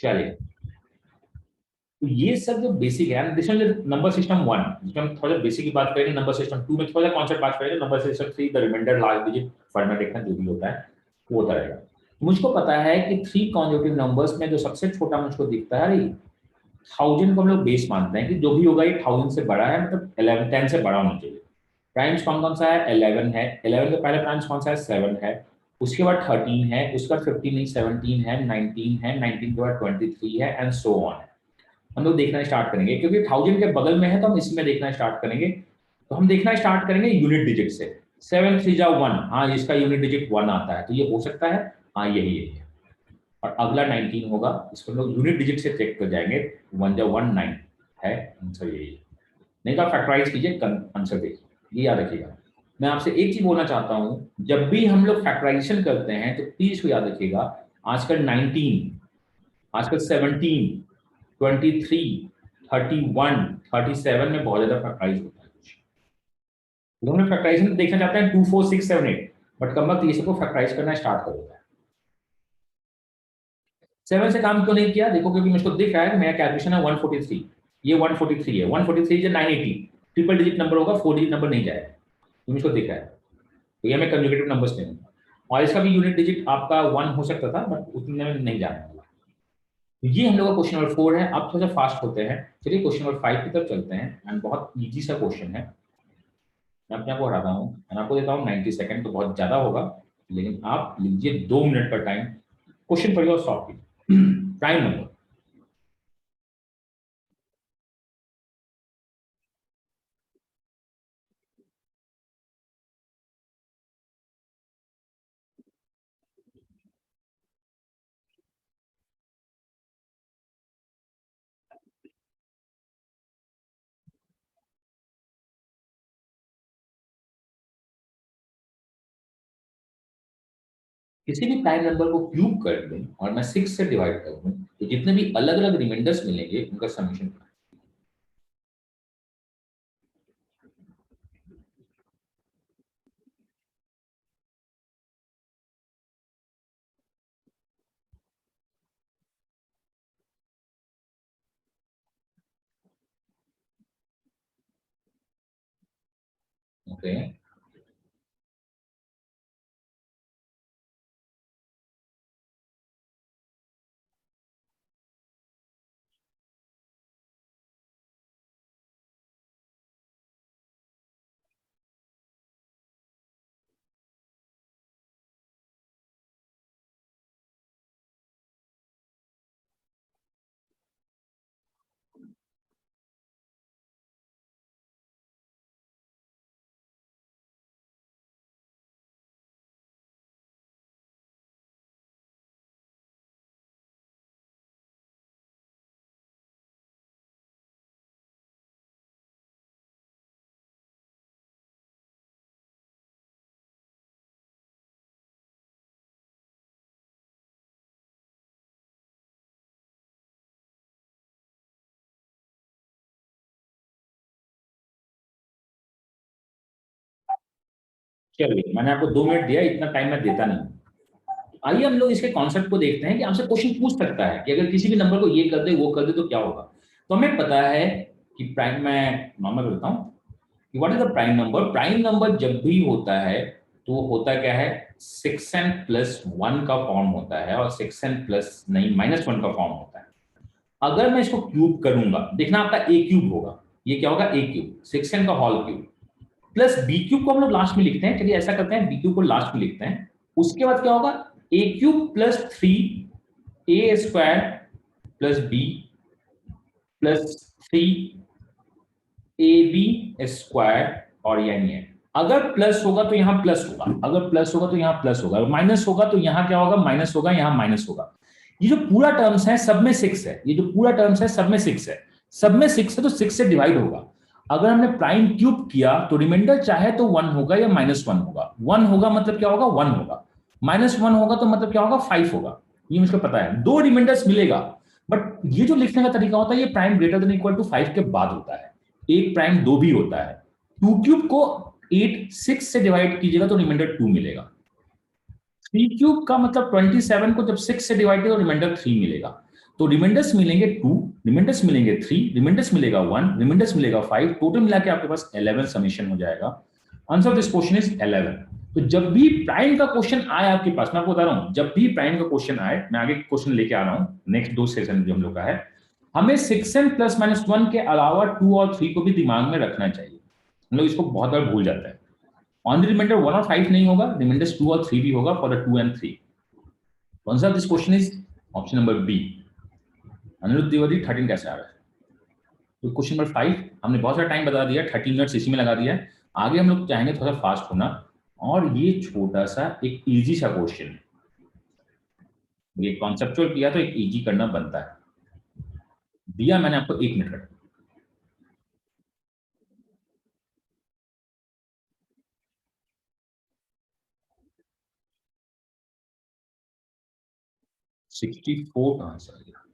चलिए, तो ये सब जो बेसिक है, दिस वन नंबर सिस्टम 1, जिसमें हम थोड़ा बेसिक की बात करेंगे, नंबर सिस्टम 2 में थोड़ा कॉन्सेप्ट बात करेंगे, number system 3 the remainder last digit format देखना जो भी होता है वो होता रहेगा। मुझको पता है कि 3 कॉन्सेक्यूटिव नंबर्स में जो सबसे छोटा मुझको दिखता है, 1000 को हम लोग बेस मानते हैं कि जो भी होगा ये 1000 से बड़ा है, मतलब 11 10 से बड़ा होना चाहिए। प्राइम्स कौन कौन सा है? 11 है, 11 के पहले प्राइम्स कौन सा है? 7 है, उसके बाद 13 है, उसके बाद 15 नहीं 17 है, 19 है, 19 के बाद 23 है, एंड सो ऑन। हम लोग देखना स्टार्ट करेंगे क्योंकि 1000 के बगल में है तो हम इसमें देखना स्टार्ट करेंगे। तो हम देखना स्टार्ट करेंगे यूनिट डिजिट से। 7 3 जा 1, हाँ इसका यूनिट डिजिट 1 आता है तो ये हो सकता है, हाँ यही है। और अगला 19 होगा, इसको लोग यूनिट डिजिट से चेक कर जाएंगे, 1 जा 1 9 है, आंसर यही है। नहीं तो आप फैक्टराइज कीजिए, आंसर देखिए, ये याद रखिएगा। मैं आपसे एक चीज बोलना चाहता हूं, जब भी हम लोग फैक्टराइजेशन करते हैं तो प्लीज को याद रखिएगा, आजकल 19, आजकल 17, 23, 31, 37 में बहुत ज्यादा फैक्टराइज होता है कुछ लोग फैक्टराइजेशन देखना चाहते हैं 2 4 6 7 8, बट कम वक्त ये सबको फैक्टराइज करना स्टार्ट कर देता है। 7 से काम क्यों नहीं किया? देखो क्योंकि मुझको दिख रहा है कि मेरा कैलकुलेशन है 143, ये 143 है, 143 से 980 ट्रिपल डिजिट नंबर होगा, 4 डिजिट नंबर नहीं जाएगा, तो मुझको दिख रहा है, तो ये मैं कम्युनिकेटिव नंबर्स ले लूंगा। और इसका भी यूनिट डिजिट आपका 1 हो सकता था बट उतने में नहीं जाने वाला। तो ये हम लोग का क्वेश्चन नंबर 4 है। अब थोड़ा सा फास्ट होते हैं, चलिए क्वेश्चन नंबर 5 की तरफ चलते हैं, एंड बहुत इजी सा क्वेश्चन है। मैं अपने आप को हटाता हूँ, मैं आपको देता हूँ 90 सेकंड, तो बहुत ज्यादा होगा, लेकिन आप लीजिए 2 मिनट का टाइम, क्वेश्चन पढ़िए और सॉल्व कीजिए। प्राइम नंबर, किसी भी प्राइम नंबर को क्यूब कर दूं और मैं 6 से डिवाइड कर दूं तो जितने भी अलग अलग रिमाइंडर्स मिलेंगे उनका समेशन। ओके, चलिए, मैंने आपको 2 मिनट दिया, इतना टाइम मैं देता नहीं। आइए हम लोग इसके कॉन्सेप्ट को देखते हैं कि आपसे क्वेश्चन पूछ सकता है कि अगर किसी भी नंबर को ये कर दे वो कर दे तो क्या होगा। तो हमें पता है कि प्राइम, मैं नॉर्मल करता हूँ कि what is the prime number. Prime number जब भी होता है तो वो होता क्या है, 6n प्लस 1 का फॉर्म होता है, और 6n प्लस नहीं -1 का फॉर्म होता है। अगर मैं इसको क्यूब करूंगा, देखना आपका ए क्यूब होगा, ये क्या होगा, ए क्यूब, 6n का whole cube, plus b cube को हम लोग लास्ट में लिखते हैं। चलिए ऐसा करते हैं, बी क्यूब को लास्ट में लिखते हैं। उसके बाद क्या होगा, a cube plus 3a² plus b plus 3ab², और यानी है अगर प्लस होगा तो यहां प्लस होगा, अगर प्लस होगा तो यहां प्लस होगा, माइनस होगा तो यहां क्या होगा, माइनस होगा, यहां माइनस होगा। ये जो पूरा टर्म्स है सब में 6 है, ये जो पूरा टर्म्स है सब में 6 है, सब में 6 है तो 6 से डिवाइड होगा। अगर हमने प्राइम क्यूब किया तो रिमाइंडर चाहे तो 1 होगा या -1 होगा। 1 होगा मतलब क्या होगा, 1 होगा, -1 होगा तो मतलब क्या होगा, 5 होगा। ये मुझे पता है, 2 रिमाइंडर्स मिलेगा। बट ये जो लिखने का तरीका होता है, ये prime greater than equal to 5 के बाद होता है। 1 प्राइम 2 भी होता है। 2 क्यूब को 6 से डिवाइड कीजिएगा तो रिमाइंडर 2 मिलेगा। 3 क्यूब का मतलब 27 को जब 6 से डिवाइड किया तो रिमाइंडर 3 मिलेगा। तो रिमाइंडर्स मिलेंगे 2, रिमाइंडर्स मिलेंगे 3, रिमाइंडर्स मिलेगा 1, रिमाइंडर्स मिलेगा 5, टोटल मिला के आपके पास 11 समीशन हो जाएगा। Answer of this question is 11। तो जब भी प्राइम का क्वेश्चन आए आपके पास, मैं आपको बता रहा हूं, जब भी प्राइम का क्वेश्चन आए, मैं आगे क्वेश्चन लेके आ रहा हूं, नेक्स्ट 2 सेशन जो हम लोग का है, हमें 6n प्लस -1 के अलावा 2 और 3 को भी दिमाग में रखना चाहिए। हम लोग इसको बहुत बार भूल जाते हैं। ऑन द रिमाइंडर 1 और 5 नहीं होगा, रिमाइंडर्स 2 और 3 भी होगा for the 2 and 3। Answer of this question is option number B. Anirudh Dwivedi 13 कैसे आ रहा है। तो क्वेश्चन नंबर 5 हमने बहुत सारा टाइम बता दिया, 30 मिनट्स इसी में लगा दिया है। आगे हम लोग चाहेंगे थोड़ा फास्ट होना, और ये छोटा सा एक इजी सा क्वेश्चन है, ये कॉन्सेप्चुअल किया तो एक इजी करना बनता है। दिया मैंने आपको 1 मिनट का। सिक्सटी फोर कहां से आ गया।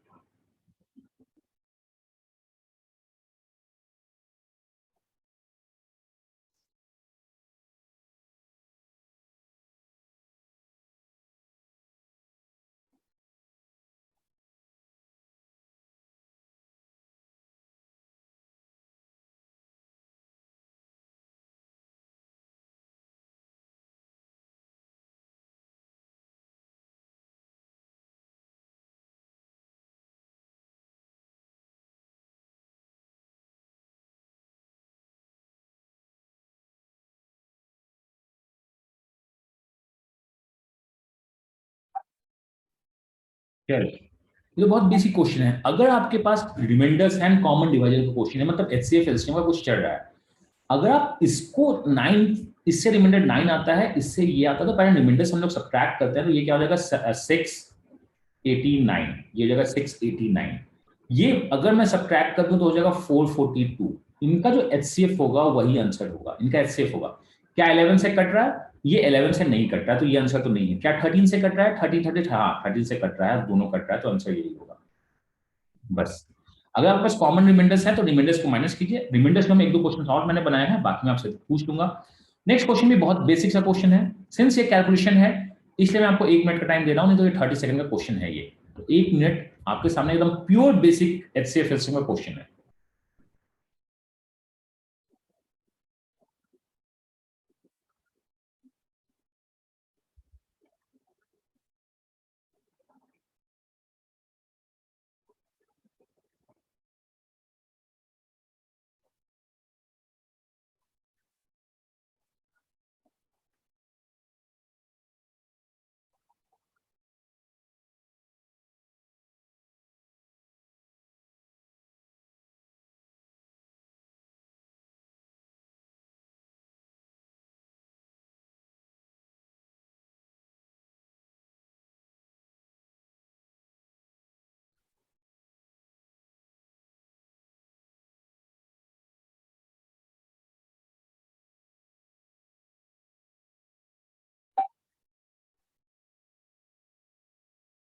चलो, ये तो बहुत बेसिक क्वेश्चन है। अगर आपके पास रिमाइंडर्स एंड कॉमन डिवाइजर का क्वेश्चन है, मतलब एचसीएफ एलसीएम का कुछ चल रहा है, अगर आप इसको 9, इससे रिमाइंडर 9 आता है, इससे ये आता है, तो पहले रिमाइंडर्स हम लोग सब्ट्रैक्ट करते हैं, तो ये क्या हो जाएगा, 689, ये हो जाएगा 689। ये अगर मैं सब्ट्रैक्ट कर दूं तो हो जाएगा 442। इनका जो एचसीएफ होगा वही आंसर होगा, इनका एचसीएफ होगा। क्या 11 से कट रहा है, ये 11 से नहीं कट रहा है, तो ये आंसर तो नहीं है। क्या 13 से कट रहा है, 13 हाँ 13 से कट रहा है, दोनों कट रहा है, तो आंसर यही होगा बस। अगर आपके पास कॉमन रिमाइंडर्स है तो रिमाइंडर्स को माइनस कीजिए। रिमाइंडर्स में 1-2 क्वेश्चन और मैंने बनाए हैं, बाकी मैं आपसे पूछ लूंगा। नेक्स्ट क्वेश्चन भी बहुत बेसिक सा क्वेश्चन है, सिंस ये कैलकुलेशन है इसलिए मैं आपको 1 मिनट का टाइम दे रहा हूं, नहीं तो ये 30 सेकंड का क्वेश्चन है ये। तो 1 मिनट आपके सामने एकदम प्योर बेसिक एचसीएफ एलसीएम का क्वेश्चन है।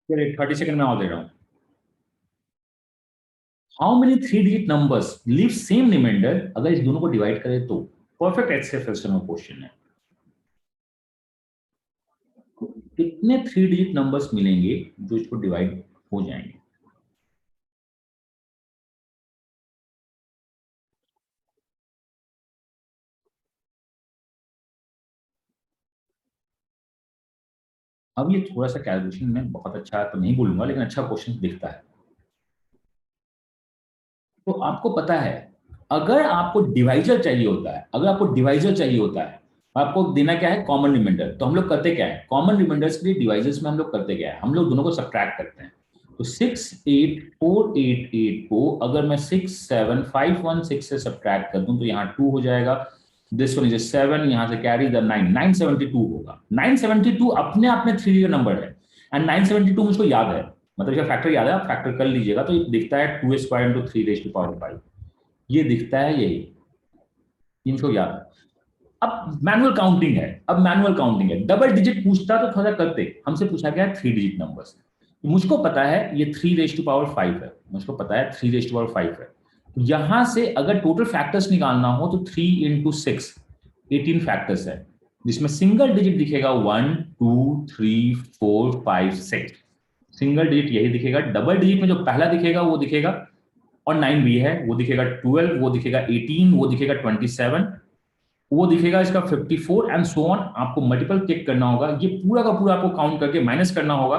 चलिए 30 सेकंड में और दे रहा हूं। How many 3 digit numbers leave same remainder अगर इस दोनों को डिवाइड करें तो। परफेक्ट एचसीएफ एलसीएम का क्वेश्चन है। कितने 3 डिजिट नंबर्स मिलेंगे जो इसको डिवाइड हो जाएंगे। अब ये थोड़ा सा कैलकुलेशन में बहुत अच्छा तो नहीं बोलूंगा, लेकिन अच्छा क्वेश्चन दिखता है। तो आपको पता है, अगर आपको डिवाइजर चाहिए होता है, आपको देना क्या है, कॉमन रिमाइंडर। तो हम लोग करते क्या है, कॉमन रिमाइंडर्स के लिए डिवाइजर्स में हम लोग करते क्या है, हम लोग दोनों को सब्ट्रैक्ट करते हैं। तो 68488 को अगर मैं 67516 से सब्ट्रैक्ट कर दूं तो यहाँ 2 हो जाएगा, दिस वन इज 7, यहाँ से कैरी द 9, 972 होगा। 972 अपने आप में 3 डिजिट नंबर है, एंड 972 मुझको याद है, मतलब इसका फैक्टर याद है, आप फैक्टर कर लीजिएगा तो ये दिखता है 2 square into 3 raise to power 5, ये दिखता है यही, ये मुझको याद है। अब मैनुअल काउंटिंग है, डबल डिजिट पूछता तो थोड़ा करते, हमसे पूछा गया 3 डिजिट नंबर्स। मुझको पता है ये 3 रेज टू पावर 5 है, मुझको पता है 3 रेज टू पावर 5 है। तो यहां से अगर टोटल फैक्टर्स निकालना हो तो 3 इंटू 6 18 फैक्टर्स है, जिसमें सिंगल डिजिट दिखेगा 1 2 3 4 5 6, सिंगल डिजिट यही दिखेगा। डबल डिजिट में जो पहला दिखेगा वो दिखेगा, और 9 भी है, वो दिखेगा 12, वो दिखेगा 18, वो दिखेगा 27, वो दिखेगा इसका 54 एंड सो ऑन। आपको मल्टीपल चेक करना होगा, ये पूरा का पूरा आपको काउंट करके माइनस करना होगा,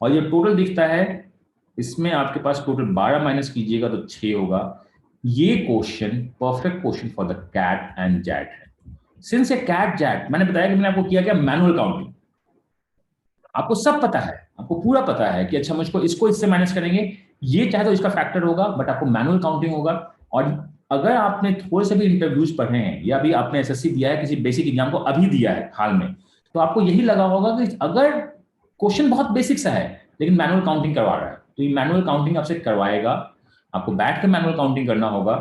और ये टोटल दिखता है, इसमें आपके पास टोटल 12 माइनस कीजिएगा तो 6 होगा। ये question perfect question for the CAT and XAT है। सिंस ए कैट जैट, मैंने बताया कि मैंने आपको किया क्या, मैनुअल काउंटिंग। आपको सब पता है, आपको पूरा पता है कि अच्छा मुझको इसको इससे माइनस करेंगे, ये चाहे तो इसका फैक्टर होगा, बट आपको मैनुअल काउंटिंग होगा। और अगर आपने थोड़े से भी इंटरव्यूज पढ़े हैं या भी आपने एसएससी दिया है, किसी बेसिक एग्जाम को अभी दिया है हाल में, तो आपको यही लगा होगा कि अगर क्वेश्चन बहुत बेसिक सा है लेकिन मैनुअल काउंटिंग करवा रहा है, तो ये मैनुअल काउंटिंग आपसे करवाएगा, आपको बैठ के मैनुअल काउंटिंग करना होगा।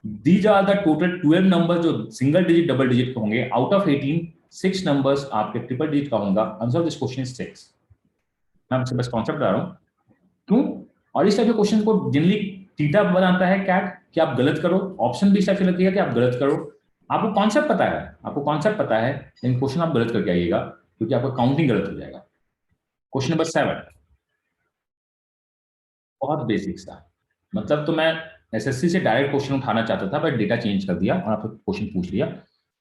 These are the total 12 number जो सिंगल डिजिट डबल डिजिट होंगे, आउट ऑफ 18 6 नंबर्स आपके ट्रिपल डिजिट का होगा। Answer this question is 6। मैं आपसे बस कॉन्सेप्ट बता रहा हूँ क्यों। और इस टाइप के क्वेश्चन को जनरली थीटा बनाता है कैट कि आप गलत करो, ऑप्शन भी इस टाइप से लगती है कि आप गलत करो। आपको कॉन्सेप्ट पता है, लेकिन क्वेश्चन आप गलत करके आइएगा, क्योंकि आपका काउंटिंग गलत हो जाएगा। क्वेश्चन नंबर 7 बहुत बेसिक सा, मतलब तो मैं एसएससी से डायरेक्ट क्वेश्चन उठाना चाहता था, बट डेटा चेंज कर दिया और आपको क्वेश्चन पूछ लिया।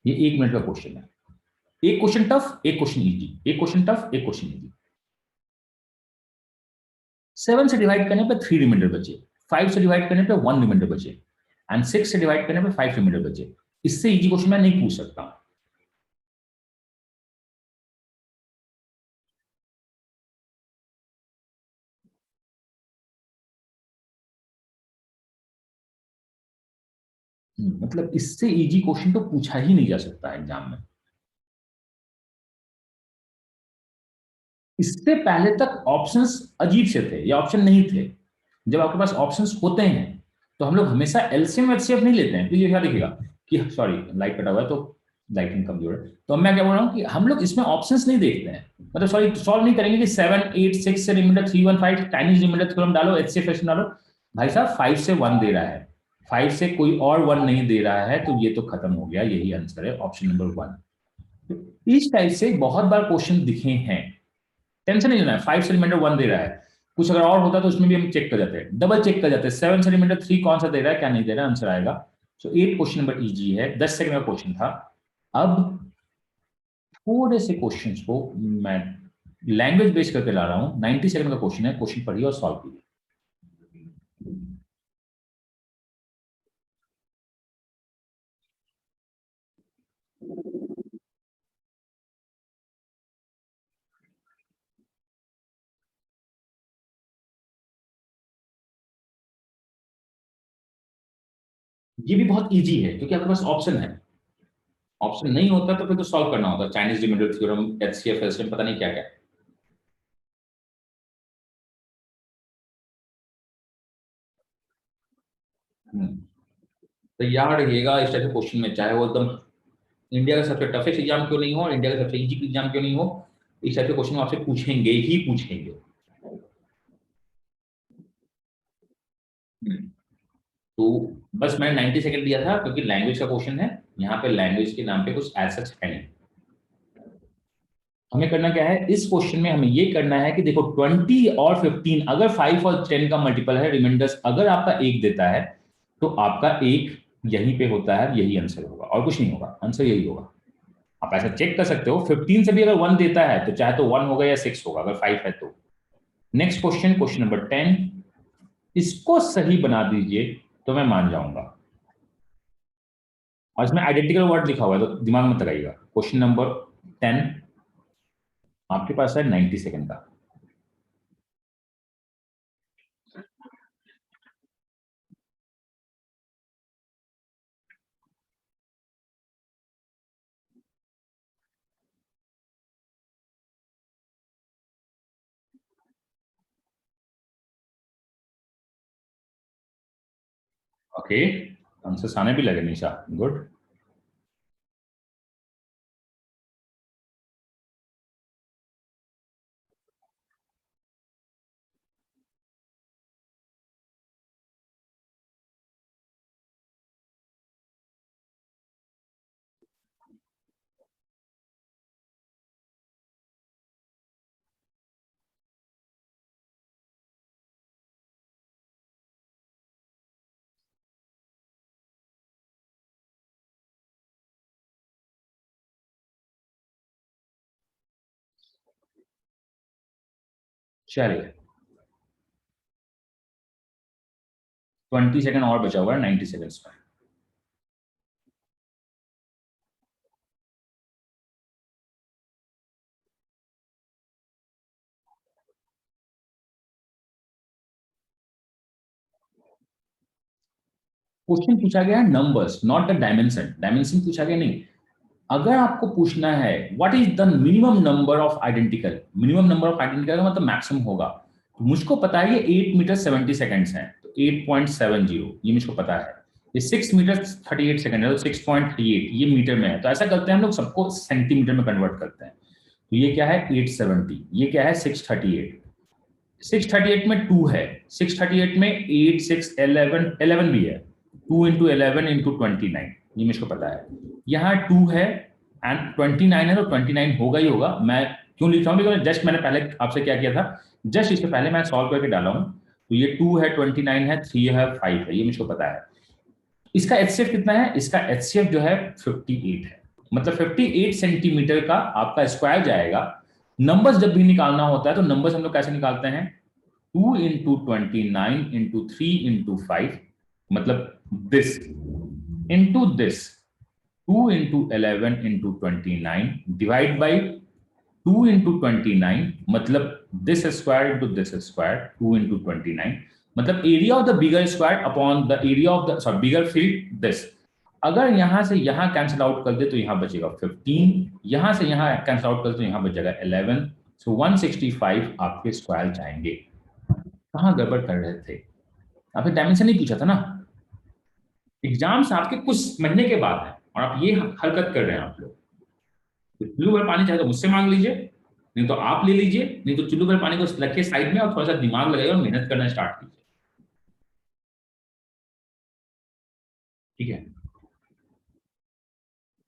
ये 1 मिनट का क्वेश्चन है, एक क्वेश्चन टफ, एक क्वेश्चन इजी, एक क्वेश्चन टफ, एक क्वेश्चन इजी। 7 से डिवाइड करने पे 3 रिमाइंडर बचे, 5 से डिवाइड करने पे 1 रिमाइंडर बचे, एंड 6 से डिवाइड करने पे 5 रिमाइंडर बचे। इससे इजी क्वेश्चन मैं नहीं पूछ सकता। मतलब इससे इजी क्वेश्चन तो पूछा ही नहीं जा सकता एग्जाम में। इससे पहले तक ऑप्शंस अजीब से थे या ऑप्शन नहीं थे। जब आपके पास ऑप्शंस होते हैं तो हम लोग हमेशा एलसीएम एचसीएफ नहीं लेते हैं। तो ये क्या दिखेगा कि सॉरी लाइट कटा हुआ है, तो लाइटिंग कमजोर है, तो मैं क्या बोल रहा हूँ कि हम लोग इसमें ऑप्शंस नहीं देखते हैं, मतलब सॉरी सॉल्व नहीं करेंगे कि 7 8 6 से रिमाइंडर 3 1 5 चाइनीज रिमाइंडर थ्योरम डालो, एचसीएफ एक्शन डालो। भाई साहब 5 से 1 दे रहा है, 5 से कोई और 1 नहीं दे रहा है, तो ये तो खत्म हो गया, यही आंसर है ऑप्शन नंबर 1। इस टाइप से बहुत बार क्वेश्चन दिखे हैं, टेंशन नहीं लेना है। 5 से रिमाइंडर 1 दे रहा है, कुछ अगर और होता तो उसमें भी हम चेक कर जाते हैं, डबल चेक कर जाते हैं। 7 से रिमाइंडर 3 कौन सा दे रहा है, क्या नहीं दे रहा है, आंसर आएगा। सो 8 क्वेश्चन नंबर इजी है, 10 सेकंड का क्वेश्चन था। अब थोड़े से क्वेश्चंस को मैं लैंग्वेज बेस करके ला रहा हूं। 90 सेकंड का क्वेश्चन है, क्वेश्चन पढ़िए और सॉल्व कीजिए। ये भी बहुत इजी है क्योंकि आपके पास ऑप्शन है। ऑप्शन नहीं होता तो फिर तो सॉल्व करना होता, Chinese remainder theorem, HCF LCM, पता नहीं क्या क्या। तैयार रहिएगा इस टाइप के क्वेश्चन में, चाहे वो एकदम इंडिया का सबसे टफेस्ट एग्जाम क्यों नहीं हो और इंडिया का सबसे इजी एग्जाम क्यों नहीं हो, इस टाइप के क्वेश्चन आपसे पूछेंगे ही पूछेंगे। तो बस मैंने 90 सेकंड दिया था क्योंकि लैंग्वेज का क्वेश्चन है, यहाँ पे लैंग्वेज के नाम पे कुछ एज सच है नहीं। हमें करना क्या है इस क्वेश्चन में, हमें ये करना है कि देखो 20 और 15 अगर 5 और 10 का मल्टीपल है, रिमाइंडर्स अगर आपका 1 देता है तो आपका 1 यहीं पे होता है, यही आंसर होगा और कुछ नहीं होगा, आंसर यही होगा। आप ऐसा चेक कर सकते हो, 15 से भी अगर 1 देता है तो चाहे तो 1 होगा या 6 होगा, अगर 5 है तो। नेक्स्ट क्वेश्चन, क्वेश्चन नंबर 10, इसको सही बना दीजिए तो मैं मान जाऊंगा। और इसमें आइडेंटिकल वर्ड लिखा हुआ है तो दिमाग मत लगाइएगा। क्वेश्चन नंबर 10 आपके पास है 90 सेकंड का। ओके, आंसर आने भी लगे निशा, गुड। चलिए 20 सेकंड और बचा हुआ है 90 सेकंड्स में। क्वेश्चन पूछा गया है numbers, not the dimension, dimension पूछा गया नहीं। अगर आपको पूछना है what is the minimum number of identical, minimum number of identical का मतलब मैक्सिमम होगा, तो मुझको पता है ये 8 मीटर 70 सेकंड्स है, तो 8.70 ये मुझको पता है। ये 6 मीटर 38 सेकंड है तो 6.38 ये मीटर में है, तो ऐसा करते हैं हम लोग सबको सेंटीमीटर में कन्वर्ट करते हैं। तो ये क्या है 870, ये क्या है 638, 638 में 2 है, 638 में 8 6 11 11 भी है, 2 इंटू 11 इंटू 29 ये मुझको पता है। यहाँ 2 है एंड 29 है तो 29 होगा ही होगा। मैं क्यों लिख रहा हूँ, बिकॉज जस्ट मैंने पहले आपसे क्या किया था, जस्ट इससे पहले मैं सॉल्व करके डाला हूँ। तो ये 2 है, 29 है, 3 है, 5 है, ये मुझको पता है। इसका एचसीएफ कितना है, इसका एचसीएफ जो है 58 है, मतलब 58 सेंटीमीटर का आपका स्क्वायर जाएगा। नंबर्स जब भी निकालना होता है तो नंबर्स हम लोग कैसे निकालते हैं, 2 इंटू 29 इंटू 3 इंटू 5, मतलब this into this, 2 into 11 into 29 divide by 2 into 29, मतलब this square into this square, 2 into 29, मतलब area of the bigger square upon the area of the sorry bigger field this. अगर यहां से यहां cancel out कर दे तो यहां बचेगा 15, यहां से यहां कैंसिल आउट कर दे तो यहां बच जाएगा 11, सो 165 आपके स्क्वायर जाएंगे। कहां गड़बड़ कर रहे थे, आपने डायमेंशन नहीं पूछा था ना। एग्जाम्स आपके कुछ महीने के बाद है और आप ये हरकत कर रहे हैं आप लोग। तो चुल्लू भर पानी चाहे तो मुझसे मांग लीजिए, नहीं तो आप ले लीजिए, नहीं तो चुल्लू भर पानी को रखिए साइड में और थोड़ा सा दिमाग लगाइए और मेहनत करना स्टार्ट कीजिए। ठीक है,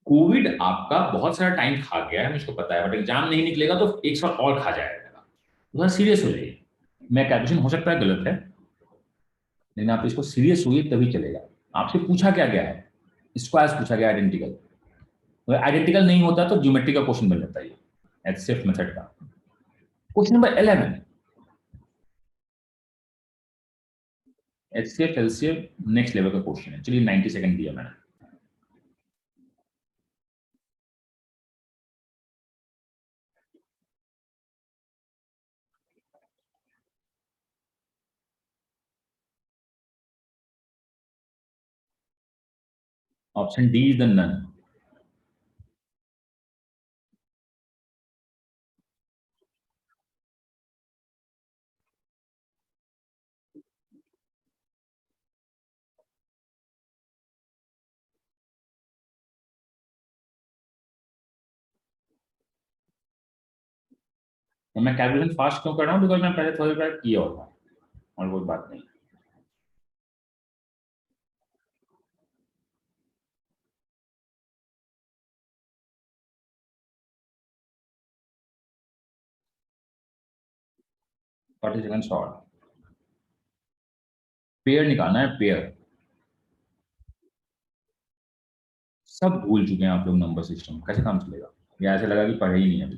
कोविड आपका बहुत सारा टाइम खा गया है मुझको पता है, बट एग्जाम नहीं निकलेगा तो एक साल और खा जाएगा, थोड़ा सीरियस हो जाइए। मैं कैलकुलेशन हो सकता है गलत है, लेकिन आप इसको सीरियस हुई तभी चलेगा। आपसे पूछा क्या गया है, स्क्वायर्स पूछा गया आइडेंटिकल, अगर आइडेंटिकल नहीं होता तो ज्योमेट्री का क्वेश्चन बन जाता है, एचसीएफ मेथड का। Question number 11, HCF LCF next level का क्वेश्चन है। चलिए 90 सेकंड दिया मैंने। Option D is the none. मैं कैलकुलेशन फास्ट क्यों कर रहा हूँ, बिकॉज मैं पहले थोड़ी बार किया होता, और कोई बात नहीं। 40 सेकंड शॉर्ट। पेयर निकालना है, पेयर। सब भूल चुके हैं आप लोग नंबर सिस्टम, कैसे काम चलेगा? या ऐसे लगा कि पढ़े ही नहीं अभी।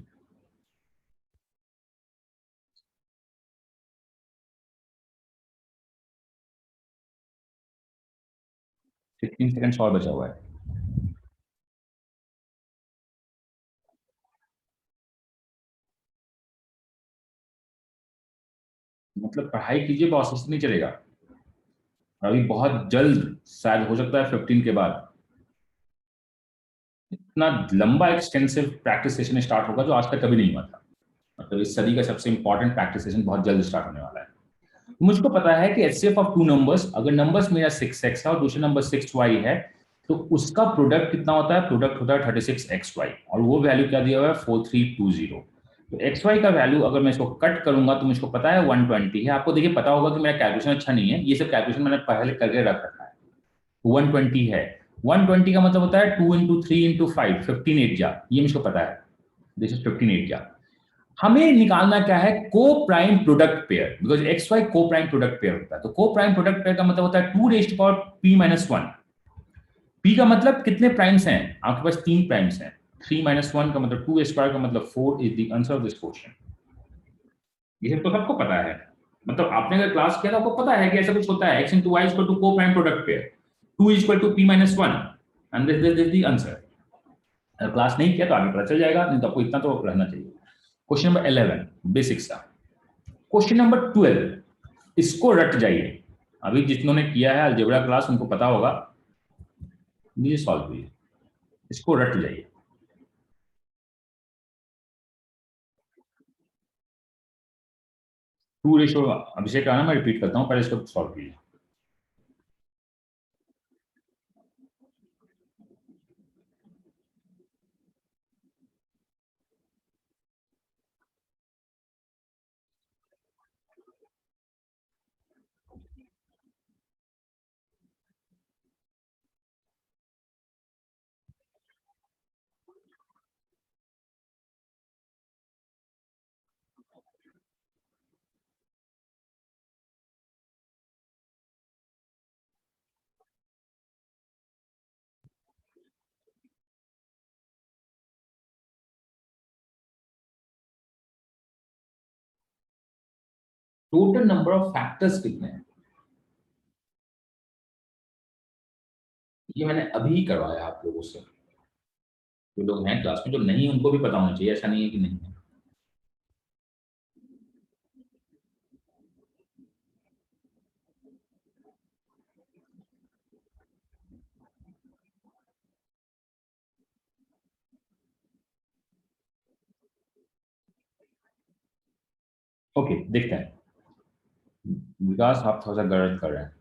फिफ्टीन सेकंड और बचा हुआ है। मतलब पढ़ाई कीजिए, प्रोसेस नहीं चलेगा। अभी बहुत जल्द, शायद हो सकता है 15 के बाद, इतना लंबा एक्सटेंसिव प्रैक्टिस सेशन स्टार्ट होगा जो आज तक कभी नहीं हुआ था। मतलब इस सदी का सबसे इंपॉर्टेंट प्रैक्टिस सेशन बहुत जल्द स्टार्ट होने वाला है। मुझको पता है कि एचसीएफ ऑफ टू नंबर्स, अगर नंबर्स मेरा 6x है और दूसरा नंबर 6y है, तो उसका प्रोडक्ट कितना होता है? प्रोडक्ट होता है 36xy, और वो वैल्यू क्या दिया हुआ है? 4320। तो xy का वैल्यू अगर मैं इसको कट करूंगा तो मुझको पता है 120 है। आपको देखिए पता होगा कि मेरा कैलकुलेशन अच्छा नहीं है, ये सब कैलकुलेशन मैंने पहले करके रख रखा है। 120 है। 120 का मतलब होता है 2 इंटू 3 इंटू 5, 15 8 जा, ये मुझको पता है। दिस इज 15 8 जा। हमें निकालना क्या है? को prime product pair, because X Y को प्राइम प्रोडक्ट पेयर होता है। तो को प्राइम प्रोडक्ट पेयर का मतलब होता है 2 raised power p minus 1। p का मतलब कितने प्राइम्स हैं आपके पास? 3 प्राइम्स हैं। 3 माइनस 1 का मतलब 2 स्क्वायर का मतलब 4 is the answer of this question. ये तो सबको पता है। मतलब आपने अगर क्लास किया तो आपको पता है कि ऐसा कुछ होता है, x into y equal to को prime product pair, 2 is equal to p minus 1, and this is the answer. अगर क्लास नहीं किया तो आगे पता चल जाएगा, नहीं तो आपको इतना तो रहना चाहिए। क्वेश्चन नंबर 11 बेसिक्स का। क्वेश्चन नंबर 12, इसको रट जाइए। अभी जितनों ने किया है अलजेब्रा क्लास उनको पता होगा, ये सॉल्व कीजिए, इसको रट जाइए। टू रेशो, अभिषेक आना, मैं रिपीट करता हूं, पहले इसको सॉल्व कीजिए। टोटल नंबर ऑफ फैक्टर्स कितने हैं? ये मैंने अभी करवाया आप लोगों से। जो लोग हैं क्लास में, जो नहीं उनको भी पता होना चाहिए, ऐसा नहीं है कि नहीं है। ओके, देखते हैं। विकास आप थोड़ा सा गलत कर रहे हैं।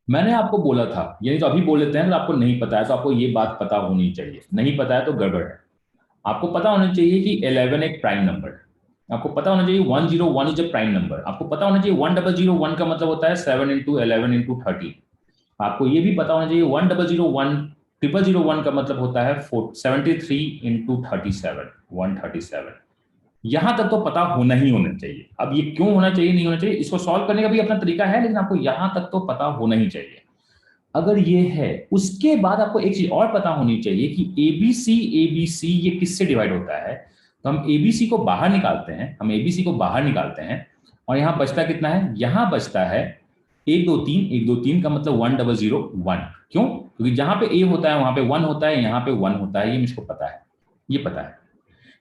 मैंने आपको बोला था, यानी तो अभी बोल लेते हैं, अगर आपको नहीं पता है तो आपको ये बात पता होनी चाहिए। नहीं पता है तो गड़बड़ है। आपको पता होना चाहिए कि 11 एक प्राइम नंबर है। आपको पता होना चाहिए 101 इज अ प्राइम नंबर। आपको पता होना चाहिए 1001 का मतलब होता है 7 इंटू 11 इंटू 30। आपको ये भी पता होना चाहिए 1001 0001 का मतलब होता है 73 इंटू 37, 137। यहां तक तो पता होना ही होना चाहिए। अब ये क्यों होना चाहिए, नहीं होना चाहिए, इसको सॉल्व करने का भी अपना तरीका है, लेकिन आपको यहां तक तो पता होना ही चाहिए। अगर ये है, उसके बाद आपको एक चीज और पता होनी चाहिए कि एबीसी ये किससे डिवाइड होता है। तो हम एबीसी को बाहर निकालते हैं, और यहां बचता कितना है? यहां बचता है 1 2 3, 1 2 3 का मतलब 1001। क्यों? क्योंकि जहां पे ए होता है वहां पे 1 होता है, यहां पे 1 होता है, ये मुझको पता है, ये पता है।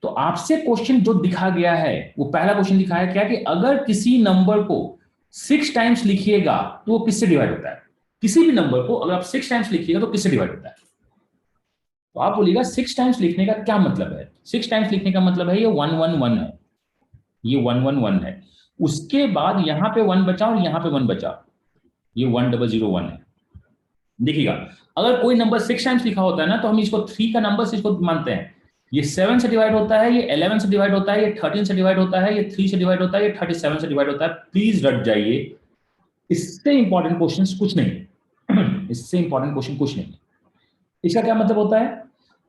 तो आपसे क्वेश्चन जो दिखा गया है, वो पहला क्वेश्चन दिखा है क्या कि अगर किसी नंबर को 6 टाइम्स लिखिएगा तो वो किससे डिवाइड होता है? किसी भी नंबर को अगर आप 6 टाइम्स लिखिएगा तो किससे डिवाइड होता है? तो आप बोलिएगा 6 टाइम्स लिखने का क्या मतलब है? 6 टाइम्स लिखने का मतलब है ये 111 है, ये 111 है। उसके बाद यहां पे 1 बचा और यहां पे 1 बचा, ये 1001 है। देखिएगा, अगर कोई नंबर 6 टाइम्स लिखा होता है ना, तो हम इसको 3 का नंबर से इसको मानते हैं। ये 7 से डिवाइड होता है, ये 11 से डिवाइड होता है, ये 13 से डिवाइड होता है, ये 3 से डिवाइड होता है, ये 37 से डिवाइड होता है। प्लीज रट जाइए, इससे इंपॉर्टेंट क्वेश्चन कुछ नहीं। इससे इंपॉर्टेंट क्वेश्चन कुछ नहीं। इसका क्या मतलब होता है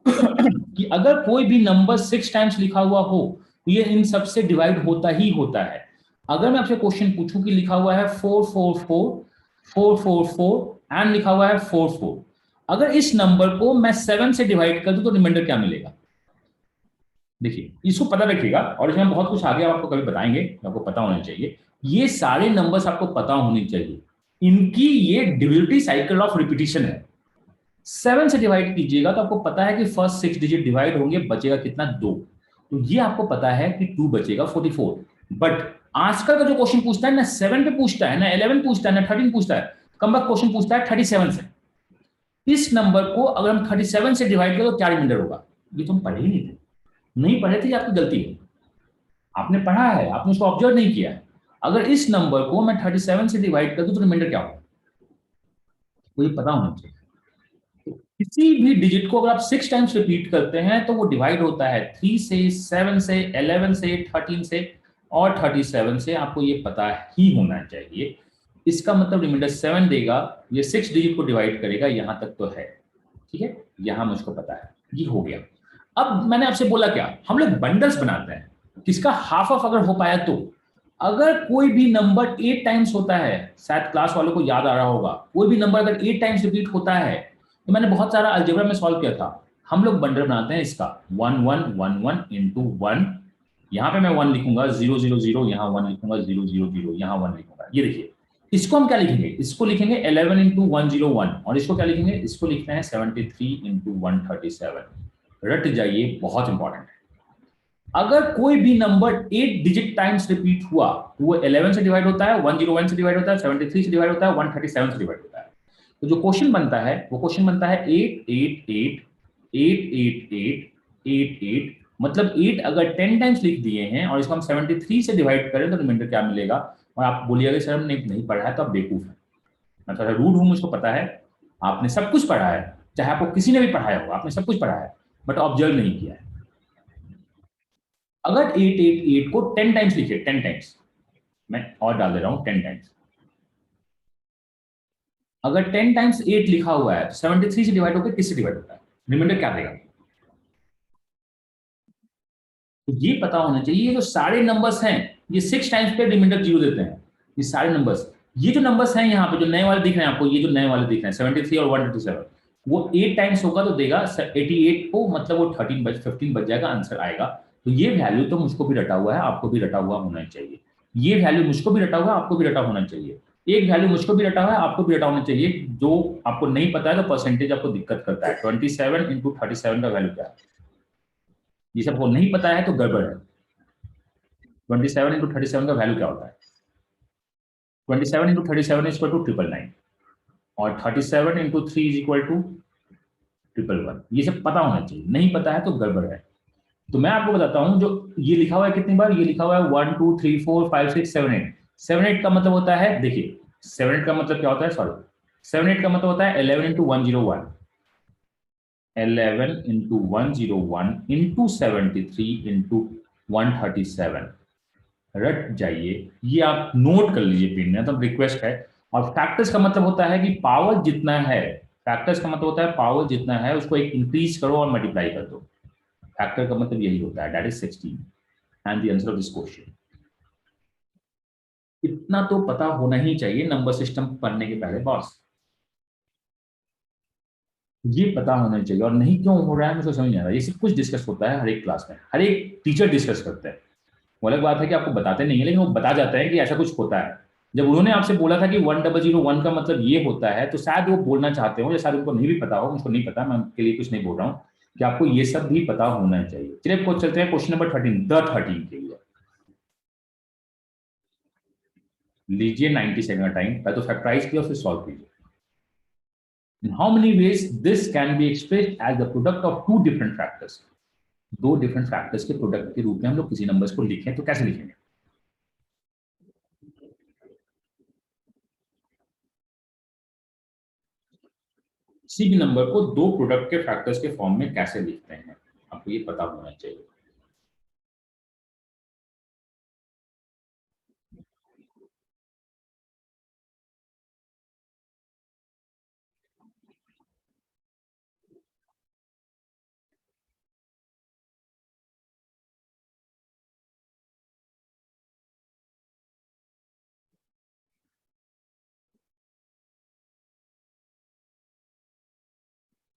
कि अगर कोई भी नंबर 6 टाइम्स लिखा हुआ हो तो ये इन सबसे डिवाइड होता ही होता है। अगर मैं आपसे क्वेश्चन पूछूं कि लिखा हुआ है 444 एंड लिखा हुआ है 44, अगर इस नंबर को मैं 7 से डिवाइड कर दूं तो रिमाइंडर क्या मिलेगा? देखिए, इसको पता रखिएगा, और इसमें बहुत कुछ आगे आपको कभी बताएंगे, आपको पता होना चाहिए। ये सारे नंबर्स आपको पता होने चाहिए, इनकी ये डिविजिबिलिटी साइकिल ऑफ रिपीटिशन है। 7 से डिवाइड कीजिएगा तो आपको पता है कि फर्स्ट 6 डिजिट डिवाइड होंगे, बचेगा कितना? 2। तो ये आपको पता है कि 2 बचेगा 44। बट आजकल का जो क्वेश्चन पूछता है ना 7 पे पूछता है, ना 11 पूछता है, ना 13 पूछता है, कम वक्त क्वेश्चन पूछता है 37 से। इस नंबर को अगर हम 37 से डिवाइड करें तो क्या रिमाइंडर होगा? ये तो हम पढ़े ही नहीं थे, नहीं पढ़े थे, ये आपकी गलती है। आपने पढ़ा है, आपने उसको ऑब्जर्व नहीं किया है। अगर इस नंबर को मैं 37 से डिवाइड कर दूं तो रिमाइंडर क्या होगा? वो ये पता होना चाहिए। किसी भी डिजिट को अगर आप 6 टाइम्स रिपीट करते हैं तो वो डिवाइड होता है 3 से, 7 से, 11 से, 13 से और 37 से। आपको ये पता ही होना चाहिए। इसका मतलब रिमाइंडर 7 देगा, ये 6 डिजिट को डिवाइड करेगा, यहां तक तो है। ठीक है, यहां मुझको पता है, ये हो गया। अब मैंने आपसे बोला क्या, हम लोग बंडल्स बनाते हैं, किसका हाफ ऑफ अगर हो पाया तो। अगर कोई भी नंबर 8 टाइम्स होता है, शायद क्लास वालों को याद आ रहा होगा, कोई भी नंबर अगर 8 टाइम्स रिपीट होता है, तो मैंने बहुत सारा अलजेब्रा में सॉल्व किया था, हम लोग बंडल बनाते हैं इसका 1 1 1 1 इंटू 1। यहाँ पे मैं 1 लिखूंगा, 0 0 0, यहाँ 1 लिखूंगा, 0 0 0, यहाँ 1 लिखूंगा। ये देखिए, इसको हम क्या लिखेंगे? इसको लिखेंगे 11 इंटू 101, और इसको क्या लिखेंगे? इसको लिखते हैं 73 इंटू 137। रट जाइए, बहुत इंपॉर्टेंट है। अगर कोई भी नंबर 8 डिजिट टाइम्स रिपीट हुआ तो वो 11 से डिवाइड होता है, 101 से डिवाइड होता है, 73 से डिवाइड होता है, 137 से डिवाइड होता है। तो जो क्वेश्चन बनता है वो क्वेश्चन बनता है 8 8 8 8 8 8 8 8, मतलब 8 अगर 10 टाइम्स लिख दिए हैं और इसको हम 73 से डिवाइड करें तो रिमाइंडर क्या मिलेगा? और आप बोलिएगा सर हमने नहीं पढ़ा है तो आप बेवकूफ है। मैं थोड़ा रूड हूं, मुझको पता है, आपने सब कुछ पढ़ा है, चाहे आपको किसी ने भी पढ़ाया होगा, आपने सब कुछ पढ़ा है, बट ऑब्जर्व नहीं किया है। अगर 888 को 10 टाइम्स लिखिए, 10 टाइम्स, मैं और डाल दे रहा हूं 10 टाइम्स। अगर 10 टाइम्स 8 लिखा हुआ है तो 73 से डिवाइड होकर किससे डिवाइड होता है? रिमाइंडर क्या देगा? तो ये पता होना चाहिए। ये जो सारे नंबर्स हैं, ये 6 टाइम्स पे रिमाइंडर 0 देते हैं। ये सारे नंबर्स, ये जो नंबर्स हैं यहाँ पे जो नए वाले दिख रहे हैं आपको, ये जो नए वाले दिख रहे हैं 73 और 127, वो 8 टाइम्स होगा तो देगा 88 को, मतलब वो 15 बच जाएगा, आंसर आएगा। तो ये वैल्यू तो मुझको भी रटा हुआ है, आपको भी रटा हुआ होना चाहिए। ये वैल्यू मुझको भी रटा हुआ है, आपको भी रटा होना चाहिए। एक वैल्यू मुझको भी रटा हुआ है, आपको भी रटा होना चाहिए। जो आपको नहीं पता है तो परसेंटेज आपको दिक्कत करता है। 27 इंटू 37 का वैल्यू क्या है? ये सबको नहीं पता है तो गड़बड़ है। 27 इंटू 37 का वैल्यू क्या होता है? 27 इंटू 37 इज इक्वल टू 999, और 37 इंटू 3 इज इक्वल टू 111। ये सब पता होना चाहिए, नहीं पता है तो गड़बड़ है। तो मैं आपको बताता हूं, जो ये लिखा हुआ है कितनी बार, ये लिखा हुआ है 1 2 3 4 5 6 7 8। 7 8 का मतलब होता है, देखिए 7 8 का मतलब क्या होता है, सॉरी, 7 8 का मतलब होता है 11 इंटू 101, 11 इंटू 101 इंटू 73 इंटू 137। रट जाइए, ये आप नोट कर लीजिए पेन में, तो रिक्वेस्ट है। और फैक्टर्स का मतलब होता है कि पावर जितना है, फैक्टर्स का मतलब होता है पावर जितना है उसको एक इंक्रीज करो और मल्टीप्लाई कर दो। फैक्टर का मतलब यही होता है, that is 16 and the answer of this question. इतना तो पता होना ही चाहिए नंबर सिस्टम पढ़ने के पहले बॉस, ये पता होना चाहिए। और नहीं क्यों हो रहा है मुझे समझ नहीं आ रहा। ये सब कुछ डिस्कस होता है हर एक क्लास में, हर एक टीचर डिस्कस करते हैं। वो अलग बात है कि आपको बताते नहीं है, लेकिन वो बता जाते हैं कि ऐसा कुछ होता है। जब उन्होंने आपसे बोला था कि 1001 का मतलब ये होता है, तो शायद वो बोलना चाहते हो, या शायद उनको नहीं भी पता हो, मुझको नहीं पता, मैं उनके लिए कुछ नहीं बोल रहा हूँ, कि आपको ये सब भी पता होना चाहिए। चलिए को चलते हैं क्वेश्चन नंबर 13, द 13 के लिए। लीजिए 90 सेकंड का टाइम, पहले तो फैक्टराइज किया फिर सॉल्व कीजिए। In how many ways this can be expressed as the product of two different factors? दो डिफरेंट फैक्टर्स के प्रोडक्ट के रूप में हम लोग किसी नंबर्स को लिखें तो कैसे लिखेंगे? किसी भी नंबर को दो प्रोडक्ट के फैक्टर्स के फॉर्म में कैसे लिखते हैं, आपको ये पता होना चाहिए।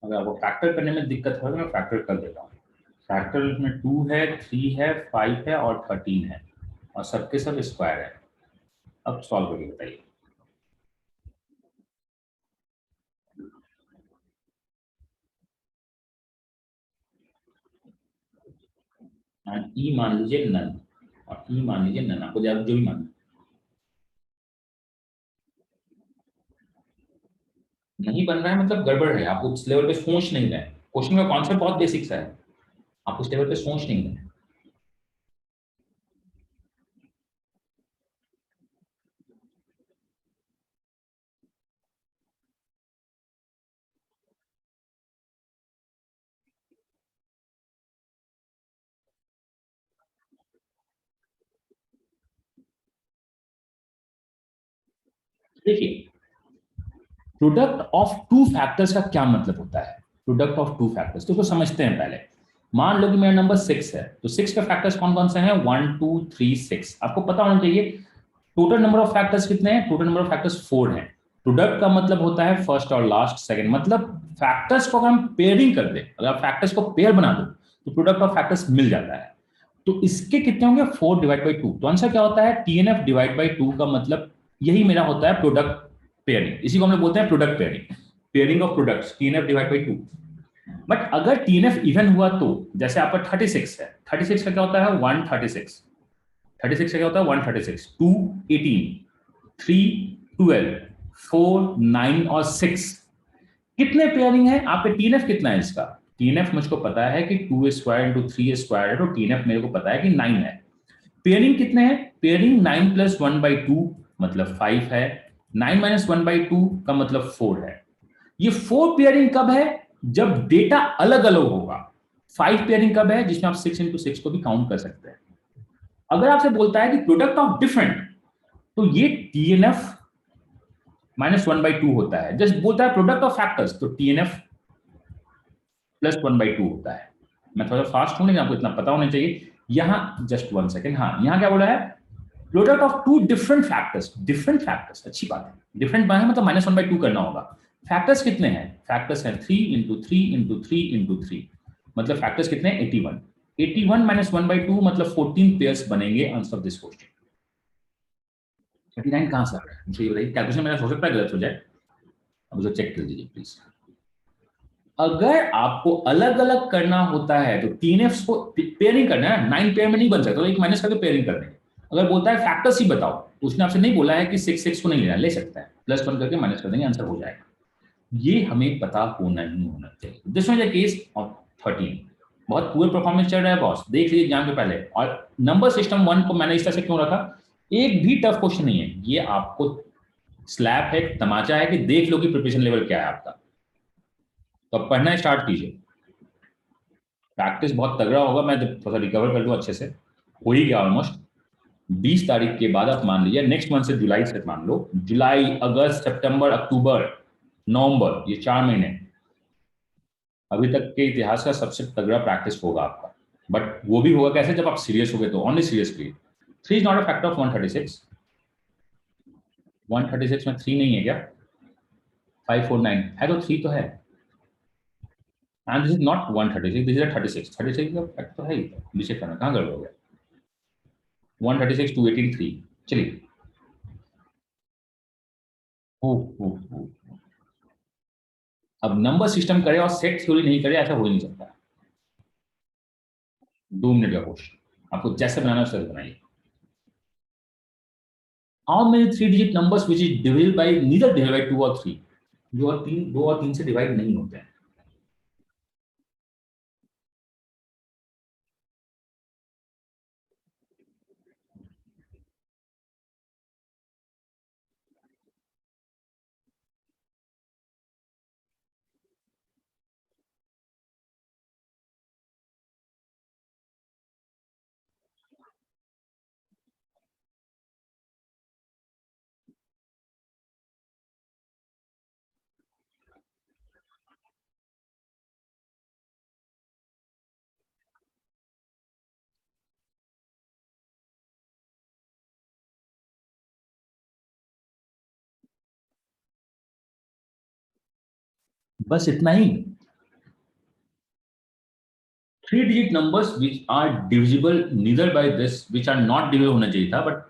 अगर आपको फैक्टर करने में दिक्कत हो तो मैं फैक्टर कर देता हूँ। फैक्टर में 2 है, 3 है, 5 है और 13 है और सबके सब स्क्वायर है। अब सॉल्व करके बताइए। ई मान लीजिए नन और ई मान लीजिए नन, आपको जो भी मान नहीं बन रहा है मतलब गड़बड़ है, आप उस लेवल पे सोच नहीं रहे। क्वेश्चन का कॉन्सेप्ट बहुत बेसिक सा है, आप उस लेवल पे सोच नहीं रहे। देखिए, प्रोडक्ट ऑफ टू फैक्टर्स का क्या मतलब होता है? प्रोडक्ट ऑफ टू फैक्टर्स तो उसको समझते हैं पहले। मान लो कि मेरा नंबर 6 है, तो 6 के फैक्टर्स कौन कौन से हैं? 1 2 3 6। आपको पता होना चाहिए टोटल नंबर ऑफ फैक्टर्स कितने हैं। टोटल नंबर ऑफ फैक्टर्स 4 हैं। प्रोडक्ट का मतलब होता है फर्स्ट और लास्ट, सेकंड। मतलब फैक्टर्स को अगर हम पेयरिंग कर दे, अगर आप फैक्टर्स को पेयर बना दो तो प्रोडक्ट ऑफ फैक्टर्स मिल जाता है। तो इसके कितने होंगे? 4 डिवाइड बाई 2। तो आंसर क्या होता है? TNF डिवाइड बाई 2 का मतलब यही मेरा होता है प्रोडक्ट पेयरिंग। इसी को हम लोग बोलते हैं product pairing, pairing of products, TNF divide by 2। But अगर TNF इवन हुआ तो, जैसे आपका 36 है, 36 का क्या होता है? 136। 36 का क्या होता है? 136। 2 18, 3 12, 4 9 और 6। कितने पेयरिंग है? आपके TNF कितना है इसका? TNF मुझको पता है कि 2 स्क्वायर इंटू 3 स्क्वायर है, तो TNF मेरे को पता है कि 9 है। पेयरिंग कितने हैं? पेयरिंग 9 प्लस 1 बाई 2 मतलब 5 है। 9 माइनस 1 बाई 2 का मतलब 4 है। ये 4 पेयरिंग कब है? जब डेटा अलग अलग होगा। 5 पेयरिंग कब है? जिसमें आप 6 इंटू 6 को भी काउंट कर सकते हैं। अगर आपसे बोलता है कि प्रोडक्ट ऑफ डिफरेंट, तो ये TNF माइनस 1 बाई 2 होता है। जस्ट बोलता है प्रोडक्ट ऑफ फैक्टर्स, तो TNF प्लस 1 बाई 2 होता है। मैं थोड़ा फास्ट हूं लेकिन आपको इतना पता होना चाहिए। यहां जस्ट 1 सेकेंड, हाँ यहां क्या बोला है? Product of two different factors. Different factors अच्छी बात है, डिफरेंट है मतलब माइनस 1 बाई 2 करना होगा। फैक्टर्स कितने हैं? फैक्टर्स हैं 3 इंटू 3 इंटू 3 इंटू 3। मतलब फैक्टर्स कितने हैं? 81। 81 माइनस 1 बाई 2 मतलब 14 पेयर्स बनेंगे आंसर ऑफ दिस क्वेश्चन। 39 कहां से आ रहा है मुझे ये बताइए। कैलकुलेशन मेरा हो सकता है गलत हो जाए, अब उसे चेक कर दीजिए प्लीज। अगर आपको अलग अलग करना होता है तो तीन एफ को पेयरिंग करना है, 9 पेयर में नहीं बन सकता, तो एक माइनस करके पेयरिंग कर देंगे। अगर बोलता है फैक्टर्स ही बताओ, तो उसने आपसे नहीं बोला है कि 6 को नहीं लेना, ले सकता है, प्लस 1 करके माइनस कर देंगे, आंसर हो जाएगा। ये हमें पता होना ही होना चाहिए। This was the case of 13। बहुत पुअर परफॉर्मेंस चल रहा है बॉस, देख लीजिए एग्जाम के पहले। और नंबर सिस्टम 1 को मैंने इस तरह से क्यों रखा? एक भी टफ क्वेश्चन नहीं है ये, आपको स्लैप है, तमाचा है कि देख लो कि प्रिपरेशन लेवल क्या है आपका। तो अब पढ़ना स्टार्ट कीजिए। प्रैक्टिस बहुत तगड़ा होगा, मैं जब थोड़ा रिकवर कर लूँ अच्छे से, हो ही गया ऑलमोस्ट। 20 तारीख के बाद आप मान लीजिए नेक्स्ट मंथ से, जुलाई से मान लो, जुलाई अगस्त सितंबर अक्टूबर नवंबर, ये 4 महीने अभी तक के इतिहास का सबसे तगड़ा प्रैक्टिस होगा आपका। बट वो भी होगा कैसे? जब आप सीरियस हो गए तो, only seriously. 3 is not a factor of 136। 136 में 3 नहीं है क्या? 549 है तो 3 तो है। And this is not 136, this is 36। 36 का फैक्टर तो है ही, नीचे करना कहाँ गड़बड़ हो गया? 136 2 18 3। चलिए। ओ। अब नंबर सिस्टम करे और सेट थ्योरी नहीं करे, ऐसा हो ही नहीं सकता। 2 मिनट का क्वेश्चन, आपको जैसे बनाना है वैसे बनाइए। How many 3 digit numbers which is divisible by neither divide by 2 और 3? जो और 3, 2 और 3 से डिवाइड नहीं होते हैं। बस इतना ही? 3 digit numbers which are divisible neither by this, which are not divisible होना चाहिए था, बट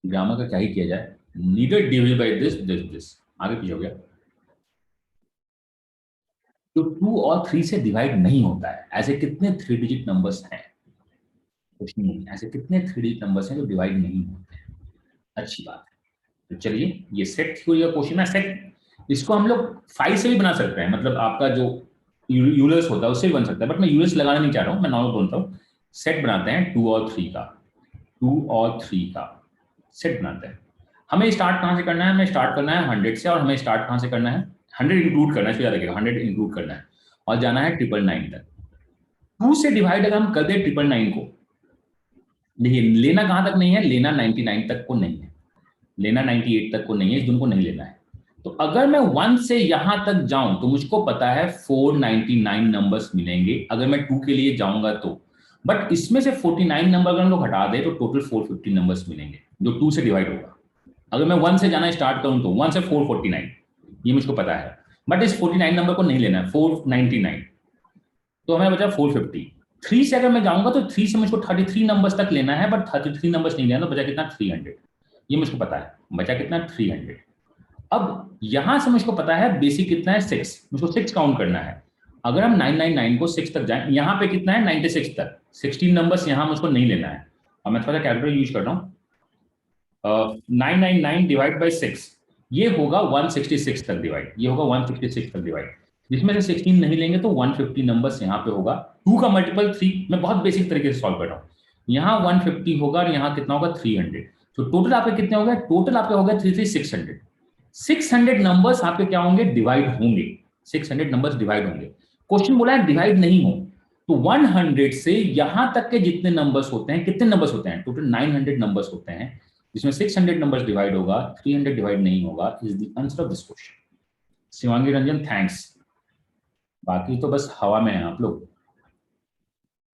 ग्रामर का क्या ही किया जाए, neither divisible by this this this, आगे पीछे हो गया। तो 2 और 3 से डिवाइड नहीं होता है। ऐसे कितने 3 डिजिट नंबर्स हैं, कुछ नहीं, ऐसे कितने 3 डिजिट नंबर्स हैं जो डिवाइड नहीं होते हैं। अच्छी बात है। तो चलिए, ये सेट थ्योरी का क्वेश्चन है। सेट इसको हम लोग 5 से भी बना सकते हैं, मतलब आपका जो यूलर्स होता है उससे भी बन सकता है, बट मैं यूलर्स लगाना नहीं चाह रहा हूँ, मैं नॉर्मल बोलता हूँ। सेट बनाते हैं 2 और 3 का, 2 और 3 का सेट बनाते हैं। हमें स्टार्ट कहाँ से करना है, हमें स्टार्ट करना है 100 से, और हमें स्टार्ट कहाँ से करना है, 100 इंक्लूड करना है, इसको याद रखिएगा, 100 इंक्लूड करना है, और जाना है 999 तक। 2 से डिवाइड अगर हम कर दें 999 को, देखिए लेना कहाँ तक नहीं है, लेना 99 तक को नहीं है, लेना 98 तक को नहीं है, इस दोनों को नहीं लेना है। तो अगर मैं 1 से यहां तक जाऊं तो मुझको पता है 499 नंबर्स मिलेंगे अगर मैं 2 के लिए जाऊंगा तो, बट इसमें से 49 नंबर अगर हम लोग हटा दें तो टोटल 450 नंबर्स मिलेंगे जो 2 से डिवाइड होगा। अगर मैं 1 से जाना स्टार्ट करूं तो 1 से 449, ये मुझको पता है, बट इस 49 नंबर को नहीं लेना है, 499, तो हमें बचा 450। 3 से अगर मैं जाऊंगा तो 3 से मुझको 33 नंबर्स तक लेना है, बट 33 नंबर्स नहीं लेना, तो बचा कितना, 300, ये मुझको पता है, बचा कितना, 300। अब यहां से मुझको पता है बेसिक कितना है, 6, मुझको 6 काउंट करना है। अगर हम 999 को 6 तक जाएं, यहां पे कितना है 96 तक, 16 नंबर्स यहां मुझको नहीं लेना है, और मैं थोड़ा सा कैलकुलेटर यूज कर रहा हूँ। 999 डिवाइड बाई 6, ये होगा 166 तक डिवाइड, ये होगा 166 तक डिवाइड, जिसमें से 16 नहीं लेंगे तो 150 नंबर्स यहाँ पे होगा। 2 का मल्टीपल 3, मैं बहुत बेसिक तरीके से सॉल्व कर रहा हूँ। यहाँ 150 होगा और यहाँ कितना होगा, 300। तो टोटल आपके कितने हो गए, टोटल आपके हो गए 3600। 600 नंबर्स आपके क्या होंगे, डिवाइड होंगे, 600 नंबर्स डिवाइड होंगे। क्वेश्चन बोला है डिवाइड नहीं हो, तो 100 से यहां तक के जितने नंबर्स होते हैं, कितने नंबर्स होते हैं, टोटल 900 नंबर्स होते हैं, जिसमें 600 नंबर्स डिवाइड होगा, 300 डिवाइड नहीं होगा, is the answer of this question. Shivangi Ranjan thanks, बाकी तो बस हवा में है आप लोग,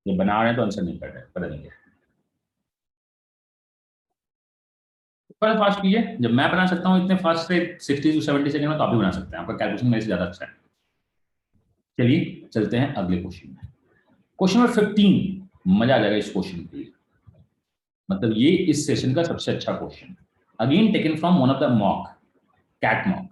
ये बना रहे हैं तो आंसर नहीं कर रहे, पता नहीं क्या। पर फास्ट कीजिए, जब मैं बना सकता हूँ इतने फास्ट से 60 to 70 सेकंड में, तो आप भी बना सकते हैं, आपका कैलकुलेशन मेरे से ज्यादा अच्छा है। चलिए चलते हैं अगले क्वेश्चन में। क्वेश्चन नंबर 15, मजा आ जाएगा इस क्वेश्चन के लिए, मतलब ये इस सेशन का सबसे अच्छा question, again taken from one of the mock, CAT mock.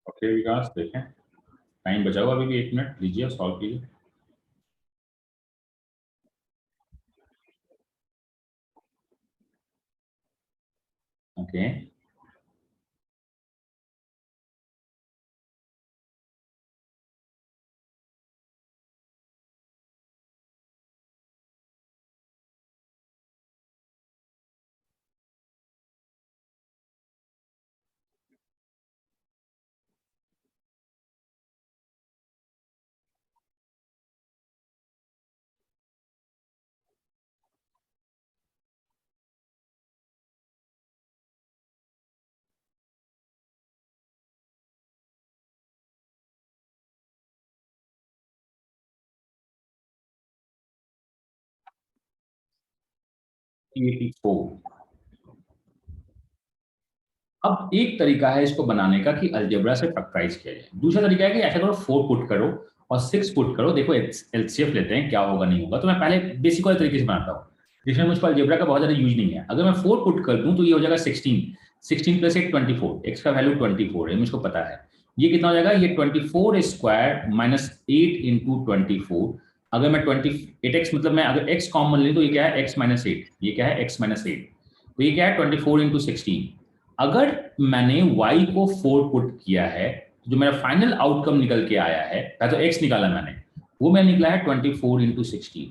Okay Vikas, देखें टाइम बचा हुआ अभी भी 1 मिनट, लीजिए और सॉल्व कीजिए। ओके अब एक तरीका है इसको बनाने का कि अलजेब्रा से फैक्टराइज किया जाए, दूसरा तरीका है कि ऐसा करो 4 पुट करो और 6 पुट करो, देखो एलसीएफ लेते हैं क्या होगा नहीं होगा। तो मैं पहले बेसिक वाले तरीके से बनाता हूँ, जिसमें मुझको अलजेब्रा का बहुत ज्यादा यूज नहीं है। अगर मैं 4 पुट कर दूं तो ये हो जाएगा 16, 16 प्लस 1 24, एक्स का वैल्यू 24 है, मुझको पता है। ये कितना हो जाएगा, ये 24 स्क्वायर माइनस 8 इंटू 24। अगर मैं 28x मतलब मैं अगर x कॉमन ले तो ये क्या है, x माइनस 8, ये क्या है x माइनस 8, तो ये क्या है 24 इंटू 16। अगर मैंने y को 4 पुट किया है, जो मेरा फाइनल आउटकम निकल के आया है, तो x निकाला मैंने, वो मैं निकला है 24 इंटू 16।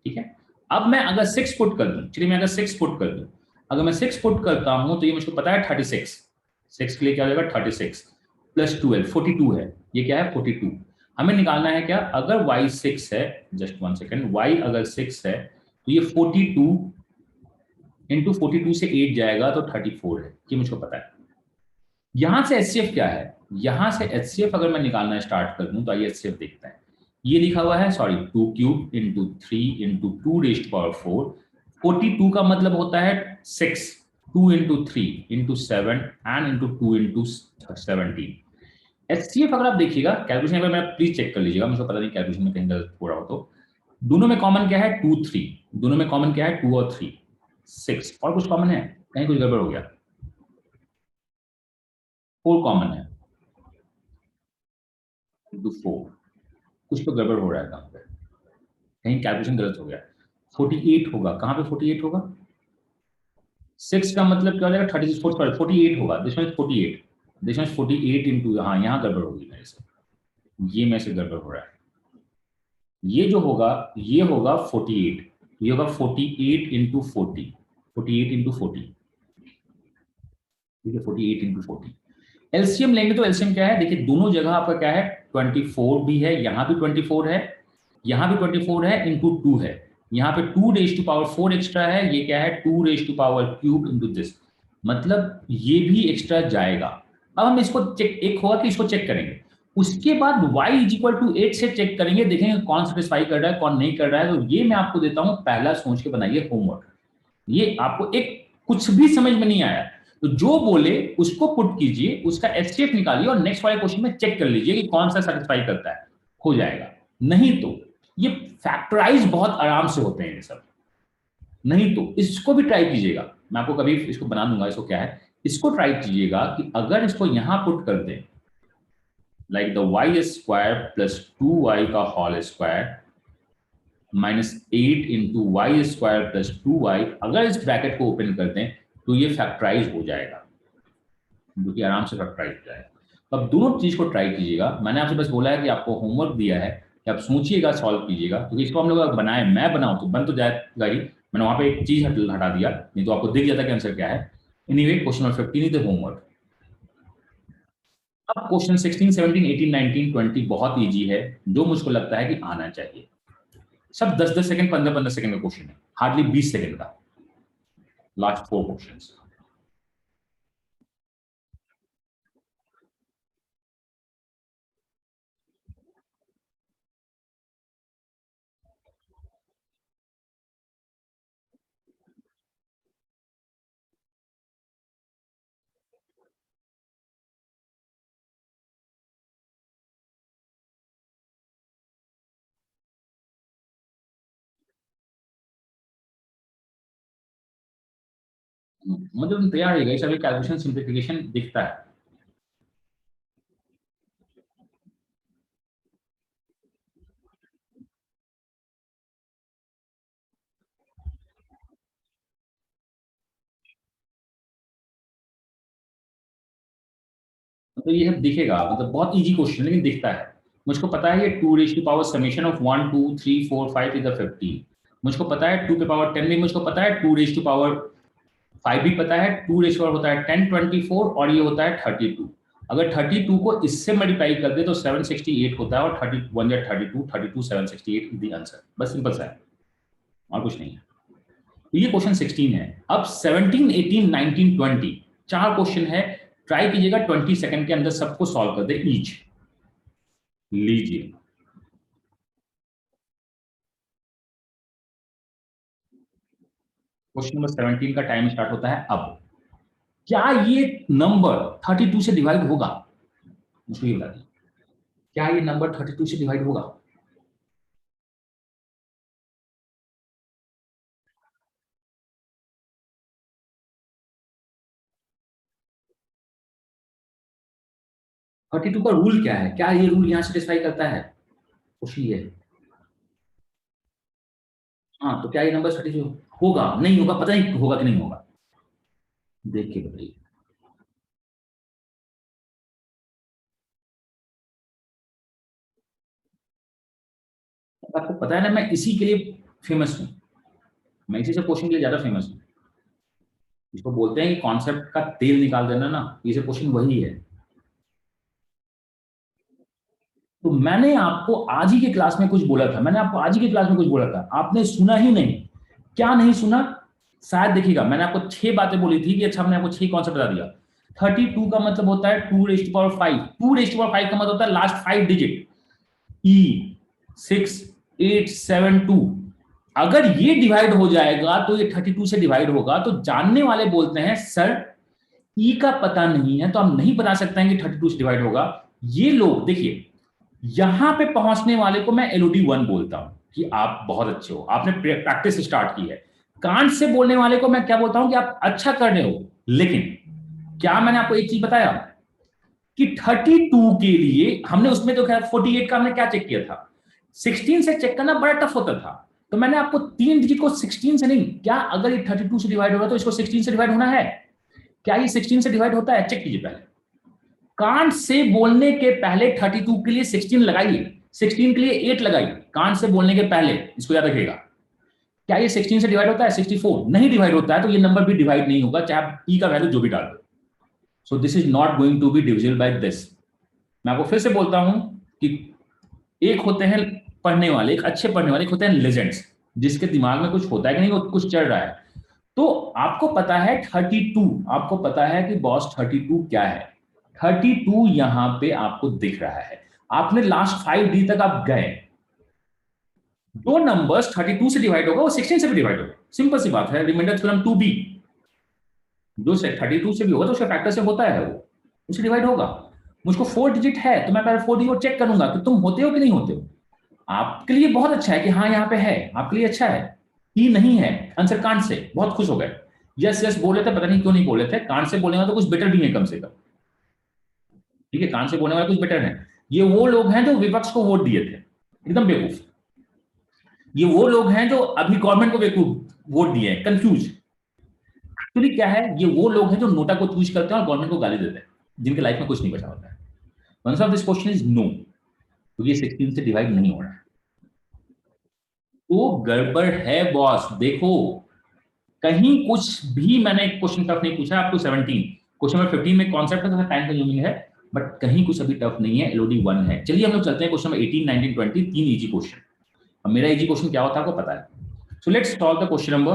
ठीक है, अब मैं अगर 6 पुट कर दूं, चलिए मैं अगर 6 पुट कर दूं, अगर मैं 6 पुट करता हूं तो ये मुझको पता है 36, 6 के लिए क्या हो जाएगा 36 प्लस 12 42 है, ये क्या है 42। हमें निकालना है क्या, अगर y 6 है, जस्ट 1 सेकेंड, y अगर 6 है तो ये 42 इंटू 42 से 8 जाएगा तो 34 है, ये मुझको पता है। यहां से एचसीएफ क्या है, यहां से एचसीएफ अगर मैं निकालना स्टार्ट कर दूं तो आइए एचसीएफ देखते हैं। ये लिखा हुआ है, sorry, 2 cube into 3 into 2 rest power 4, 42 का मतलब होता है 6, 2 into 3 into 7 and into 2 into 17। HCF अगर आप देखिएगा कैलकुलेशन में, मैं प्लीज चेक कर लीजिएगा, मुझे पता नहीं कैलकुलेशन में कहीं गलत हो रहा हो तो। दोनों में कॉमन क्या है 2 3, दोनों में कॉमन क्या है 2 और 3, 6, और कुछ कॉमन है, कहीं कुछ गड़बड़ हो गया, 4 कॉमन है, इंटू 4, कुछ तो गड़बड़ हो रहा है कहाँ पे, कहीं कैलकुलेशन गलत हो गया। 48 होगा, कहाँ पे 48 होगा, 6 का मतलब क्या हो जाएगा 36 48 होगा, this means 48, this means 48 into, हाँ यहाँ गड़बड़ होगी मेरे से, ये मेरे से गड़बड़ हो रहा है। ये जो होगा ये होगा 48, ये होगा 48 इंटू 40, 48 इंटू 40, ठीक है 48 इंटू 40। एलसीएम लेंगे तो एलसीएम क्या है, देखिए दोनों जगह आपका क्या है 24 भी है, यहाँ भी 24 है, यहाँ भी 24 है, इंटू 2 है, यहाँ पे 2 रेज टू पावर 4 एक्स्ट्रा है, ये क्या है 2 raise to power cube into this, मतलब ये भी एक्स्ट्रा जाएगा। अब हम इसको चेक, एक होगा कि इसको चेक करेंगे, उसके बाद y इज इक्वल टू 8 से चेक करेंगे, देखेंगे कौन सेटिस्फाई कर रहा है कौन नहीं कर रहा है। तो ये मैं आपको देता हूं, पहला सोच के बनाइए होमवर्क। ये आपको एक कुछ भी समझ में नहीं आया तो जो बोले उसको पुट कीजिए, उसका एचसीएफ निकालिए और नेक्स्ट वाले क्वेश्चन में चेक कर लीजिए कि कौन सा सेटिस्फाई करता है, हो जाएगा। नहीं तो ये फैक्टराइज बहुत आराम से होते हैं ये सब, नहीं तो इसको भी ट्राई कीजिएगा, मैं आपको कभी इसको बना दूंगा, इसको क्या है, इसको ट्राई कीजिएगा कि अगर इसको यहां पुट कर दें, like the y square plus 2y का whole square minus 8 into y square plus 2y, अगर इस ब्रैकेट को ओपन कर दें तो ये फैक्टराइज हो जाएगा, जो कि आराम से फैक्टराइज हो जाएगा। तो अब दोनों चीज को ट्राई कीजिएगा, मैंने आपसे बस बोला है कि आपको होमवर्क दिया है कि आप सोचिएगा सॉल्व कीजिएगा, क्योंकि इसको हम लोग अगर बनाए, मैं बनाऊं तो बन तो जाएगा ही, मैंने वहां पे एक चीज हटा दिया, नहीं तो आपको दिख जाता कि आंसर क्या है। Anyway question number 15 is the homework. अब क्वेश्चन 16 17 18 19 20 बहुत इजी है, जो मुझको लगता है कि आना चाहिए। सब 10-10 सेकंड 15-15 सेकंड का क्वेश्चन है, हार्डली 20 सेकंड का, लास्ट 4 क्वेश्चंस। मतलब तैयार है, सभी कैलकुलेशन सिंप्लीफिकेशन दिखता है। मतलब ये सब दिखेगा, मतलब बहुत इजी क्वेश्चन लेकिन दिखता है। मुझको पता है ये 2 raise to power summation of 1 2 3 4 5 is the 15, मुझको पता है 2 के पावर 10 भी मुझको पता है, 2 रेज टू पावर 5 भी पता है, 2 रेज टू पावर होता है 10 24 और ये होता है 32। अगर 32 को इससे मल्टीप्लाई कर दे तो 768 होता है, और 31 या 32 32 768 इज द आंसर, बस सिंपल सा है और कुछ नहीं है। तो ये क्वेश्चन 16 है। अब 17 18 19 20 चार क्वेश्चन है, ट्राई कीजिएगा 20 सेकंड के अंदर सबको सॉल्व कर दे ईच। लीजिए, क्वेश्चन नंबर 17 का टाइम स्टार्ट होता है अब। क्या ये नंबर 32 से डिवाइड होगा, मुझको ये बता दीजिए, क्या ये नंबर 32 से डिवाइड होगा? 32 का रूल क्या है, क्या ये रूल यहाँ सेटिस्फाई करता है, क्वेश्चन ये है। हाँ, तो क्या ये नंबर 32 होगा, नहीं होगा, पता नहीं होगा कि नहीं होगा, देख के बताइए। आपको पता है ना, मैं इसी के लिए फेमस हूँ, मैं इसी से क्वेश्चन के लिए ज्यादा फेमस हूँ। इसको बोलते हैं कि कॉन्सेप्ट का तेल निकाल देना ना, ये से क्वेश्चन वही है। तो मैंने आपको आज ही के क्लास में कुछ बोला था, मैंने आपको आज ही के क्लास में कुछ बोला था, आपने सुना ही नहीं। क्या नहीं सुना, शायद देखिएगा, मैंने आपको 6 बातें बोली थी कि अच्छा, मैंने आपको 6 कॉन्सेप्ट बता दिया। 32 का मतलब होता है 2⁵5, 2⁵5 का मतलब होता है लास्ट 5 डिजिट, E6872। अगर ये डिवाइड हो जाएगा तो ये 32 से डिवाइड होगा। तो जानने वाले बोलते हैं सर ई का पता नहीं है तो हम नहीं बता सकते हैं कि 32 से डिवाइड होगा। ये लोग देखिए, यहां पे पहुंचने वाले को मैं एलओडी 1 बोलता हूं कि आप बहुत अच्छे हो, आपने प्रैक्टिस स्टार्ट की है। कांट से बोलने वाले को मैं क्या बोलता हूं कि आप अच्छा कर रहे हो। लेकिन क्या मैंने आपको एक चीज बताया कि 32 के लिए हमने उसमें तो खैर 48 का हमने क्या चेक किया था, 16 से चेक करना बड़ा टफ होता था। तो मैंने आपको 3 डिजिट को 16 से नहीं, क्या अगर ये 32 से डिवाइड होगा तो इसको 16 से डिवाइड होना है, क्या ये 16 से डिवाइड होता है, चेक कीजिए पहले। कांट से बोलने के पहले 32 के लिए 16 लगाइए, 16 के लिए 8 लगाइए, कांट से बोलने के पहले, इसको याद रखिएगा। क्या ये 16 से डिवाइड होता है, 64 नहीं डिवाइड होता है, तो ये नंबर भी डिवाइड नहीं होगा, चाहे आप ई का वैल्यू जो भी डाल दो। So this is not going to be divisible by this. मैं आपको फिर से बोलता हूं कि एक होते हैं पढ़ने वाले, एक अच्छे पढ़ने वाले, एक होते हैं लेजेंड्स, जिसके दिमाग में कुछ होता है कि नहीं, वो कुछ चल रहा है। तो आपको पता है 32, आपको पता है कि बॉस 32 क्या है, 32 यहां पे आपको दिख रहा है। आपने लास्ट 5 डी तक आप गए, दो नंबर्स 32 से डिवाइड होगा, वो 16 से भी डिवाइड होगा, सिंपल सी बात है, रिमाइंडर थ्योरम 2b। जो 32 से भी होगा तो उसके फैक्टर से होता है, वो उससे डिवाइड होगा। मुझको 4 डिजिट है तो मैं पहले 4 डिजिट चेक करूंगा कि तुम होते हो कि नहीं होते हो। आपके लिए बहुत अच्छा है कि हाँ यहाँ पे है, आपके लिए अच्छा है। ही नहीं है, आंसर कांट से, बहुत खुश हो गए, यस यस बोले थे, पता नहीं क्यों नहीं बोले थे। कांट से बोलने वाला तो कुछ बेटर भी है कम से कम, ठीक है, कांट से बोलने वाला कुछ बेटर है। ये वो लोग हैं जो विपक्ष को वोट दिए थे, एकदम बेवकूफ। ये वो लोग हैं जो अभी गवर्नमेंट को बेवकूफ वोट दिए हैं, कंफ्यूज। एक्चुअली क्या है, ये वो लोग हैं जो नोटा को चूज करते हैं और गवर्नमेंट को गाली देते हैं, जिनके लाइफ में कुछ नहीं बचा होता है। Answer of this question is no, तो ये 16 से डिवाइड नहीं हो रहा है। तो गड़बड़ है बॉस, देखो कहीं कुछ भी मैंने क्वेश्चन टफ नहीं पूछा। आपको 17 क्वेश्चन नंबर 15 में कॉन्सेप्ट है, टाइम कंज्यूमिंग है, बट कहीं कुछ अभी टफ नहीं है, एलओडी 1 है। चलिए हम लोग चलते हैं क्वेश्चन नंबर 18, 19, 20, 3 इजी क्वेश्चन। अब मेरा इजी क्वेश्चन क्या होता है आपको पता है। So let's solve the question number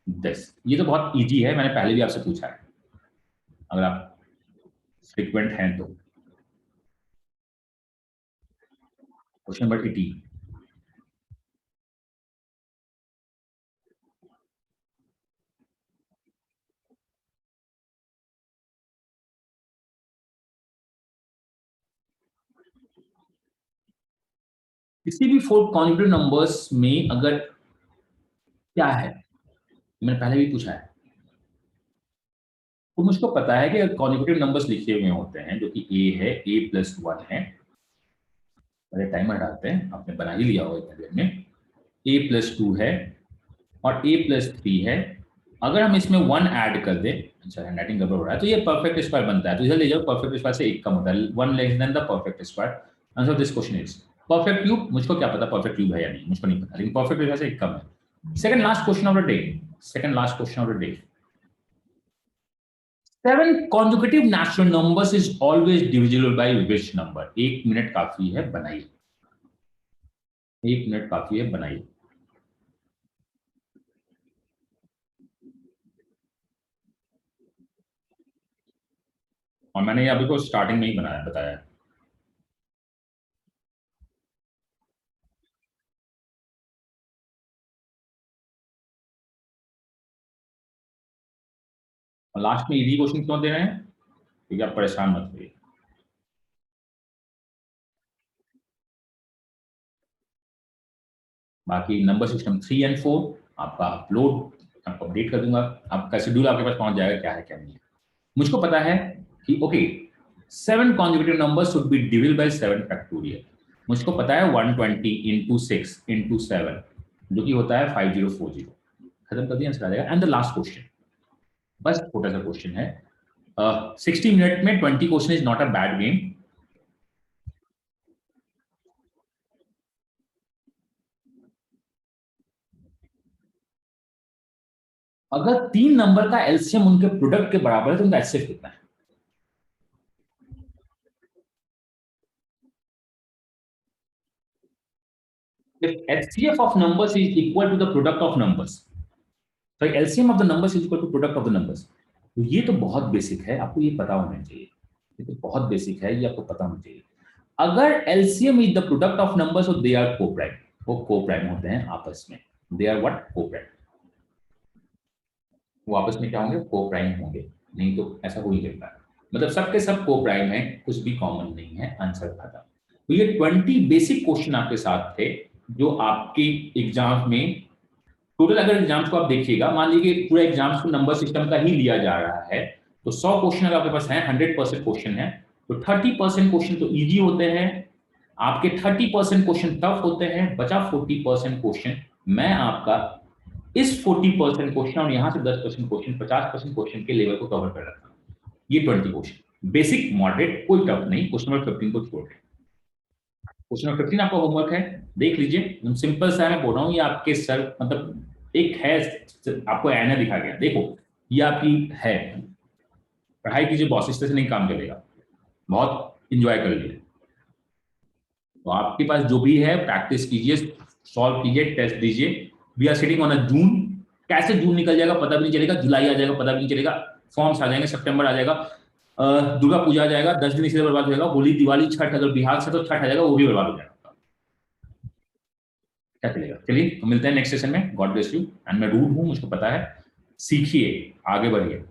10। ये तो बहुत इजी है, मैंने पहले भी आपसे पूछा है, अगर आप फ्रिक्वेंट हैं तो। क्वेश्चन नंबर 18, किसी भी 4 कॉन्जिक्यूटिव नंबर्स में अगर क्या है, मैंने पहले भी पूछा है, तो मुझको पता है कि कॉन्जिक्यूटिव नंबर्स लिखे हुए होते हैं, जो कि ए है, a+1 है। पहले टाइमर डालते हैं, आपने बना ही लिया होगा इतने देर में। a+2 है और a+3 है। अगर हम इसमें 1 ऐड कर दें, अच्छा हैंडराइटिंग गड़बड़ हो रहा है, तो ये परफेक्ट स्क्वायर बनता है। तो इधर ले जाओ, परफेक्ट स्क्वायर से 1 कम होता है, 1 less than the perfect square. Answer of this question is perfect cube. मुझको क्या पता परफेक्ट क्यूब है या नहीं, मुझको नहीं पता, लेकिन परफेक्ट स्क्वायर से 1 कम है। Second last question of the day, second last question of the day. 7 consecutive natural numbers is always divisible by which number? 1 minute काफी है, बनाइए, 1 मिनट काफी है, बनाइए। और मैंने ये अभी को स्टार्टिंग में ही बनाया बताया। और लास्ट में इजी क्वेश्चन क्यों दे रहे हैं, क्योंकि आप परेशान मत होइए। बाकी नंबर सिस्टम 3 और 4 आपका अपलोड, आपको अपडेट कर दूंगा, आपका शेड्यूल आपके पास पहुंच जाएगा क्या है क्या नहीं है। मुझको पता है कि okay 7 consecutive numbers should be divisible by 7 factorial. मुझको पता है 120 into 6 into 7 जो कि होता है 5040. खत्म कर दिया, आंसर आ जाएगा. एंड द लास्ट क्वेश्चन, बस छोटा सा क्वेश्चन है. 60 मिनट में 20 question is not a bad game. अगर 3 नंबर का एलसीएम उनके प्रोडक्ट के बराबर है तो उनका एचसीएफ कितना है? If HCF of numbers is equal to the product of numbers, so LCM of the numbers is equal to product of the numbers. तो ये तो बहुत बेसिक है, आपको ये पता होना चाहिए. ये तो बहुत बेसिक है, ये आपको पता होना चाहिए. अगर LCM is the product of numbers, so they are co-prime. वो co-prime होते हैं आपस में. They are what? Co-prime. वो आपस में क्या होंगे? Co-prime होंगे. नहीं तो ऐसा हो ही सकता है. मतलब सबके सब co-prime हैं, कुछ भी कॉमन नहीं है. आंसर खत्म. तो ये 20 बेसिक क्वेश्चन आपके साथ थे जो आपके एग्जाम में टोटल, अगर एग्जाम्स को आप देखिएगा, मान लीजिए पूरा एग्जाम्स को नंबर सिस्टम का ही लिया जा रहा है तो 100 क्वेश्चन अगर आपके पास है, 100% क्वेश्चन है तो 30% क्वेश्चन तो इजी होते हैं आपके, 30% क्वेश्चन टफ होते हैं, बचा 40% क्वेश्चन मैं आपका इस 40% क्वेश्चन और यहां से 10% क्वेश्चन, 50% क्वेश्चन के लेवल को कवर कर रखा हूं. ये 20 क्वेश्चन बेसिक मॉडरेट, कोई टफ नहीं. क्वेश्चन नंबर 15 को छोड़ के क्वेश्चन नंबर 15 आपका होमवर्क है, देख लीजिए. सिंपल सा मैं बोल रहा हूँ, ये आपके सर मतलब एक है, आपको आईना दिखा गया, देखो ये आपकी है, पढ़ाई कीजिए बॉस, इस तरह से नहीं काम चलेगा, बहुत इंजॉय कर लीजिए. तो आपके पास जो भी है प्रैक्टिस कीजिए, सॉल्व कीजिए, टेस्ट दीजिए. We are sitting on a June. कैसे जून निकल जाएगा पता भी नहीं चलेगा, जुलाई आ जाएगा पता भी नहीं चलेगा, फॉर्म्स आ जाएंगे, सितंबर आ जाएगा, दुर्गा पूजा आ जाएगा, 10 दिन इसी बर्बाद हो जाएगा, होली दिवाली छठ, अगर बिहार से तो छठ आ जाएगा, वो भी बर्बाद हो जाएगा. क्या चलेगा? चलिए तो मिलते हैं नेक्स्ट सेशन में. God bless you. एंड मैं रूड हूं, मुझको पता है. सीखिए, आगे बढ़िए.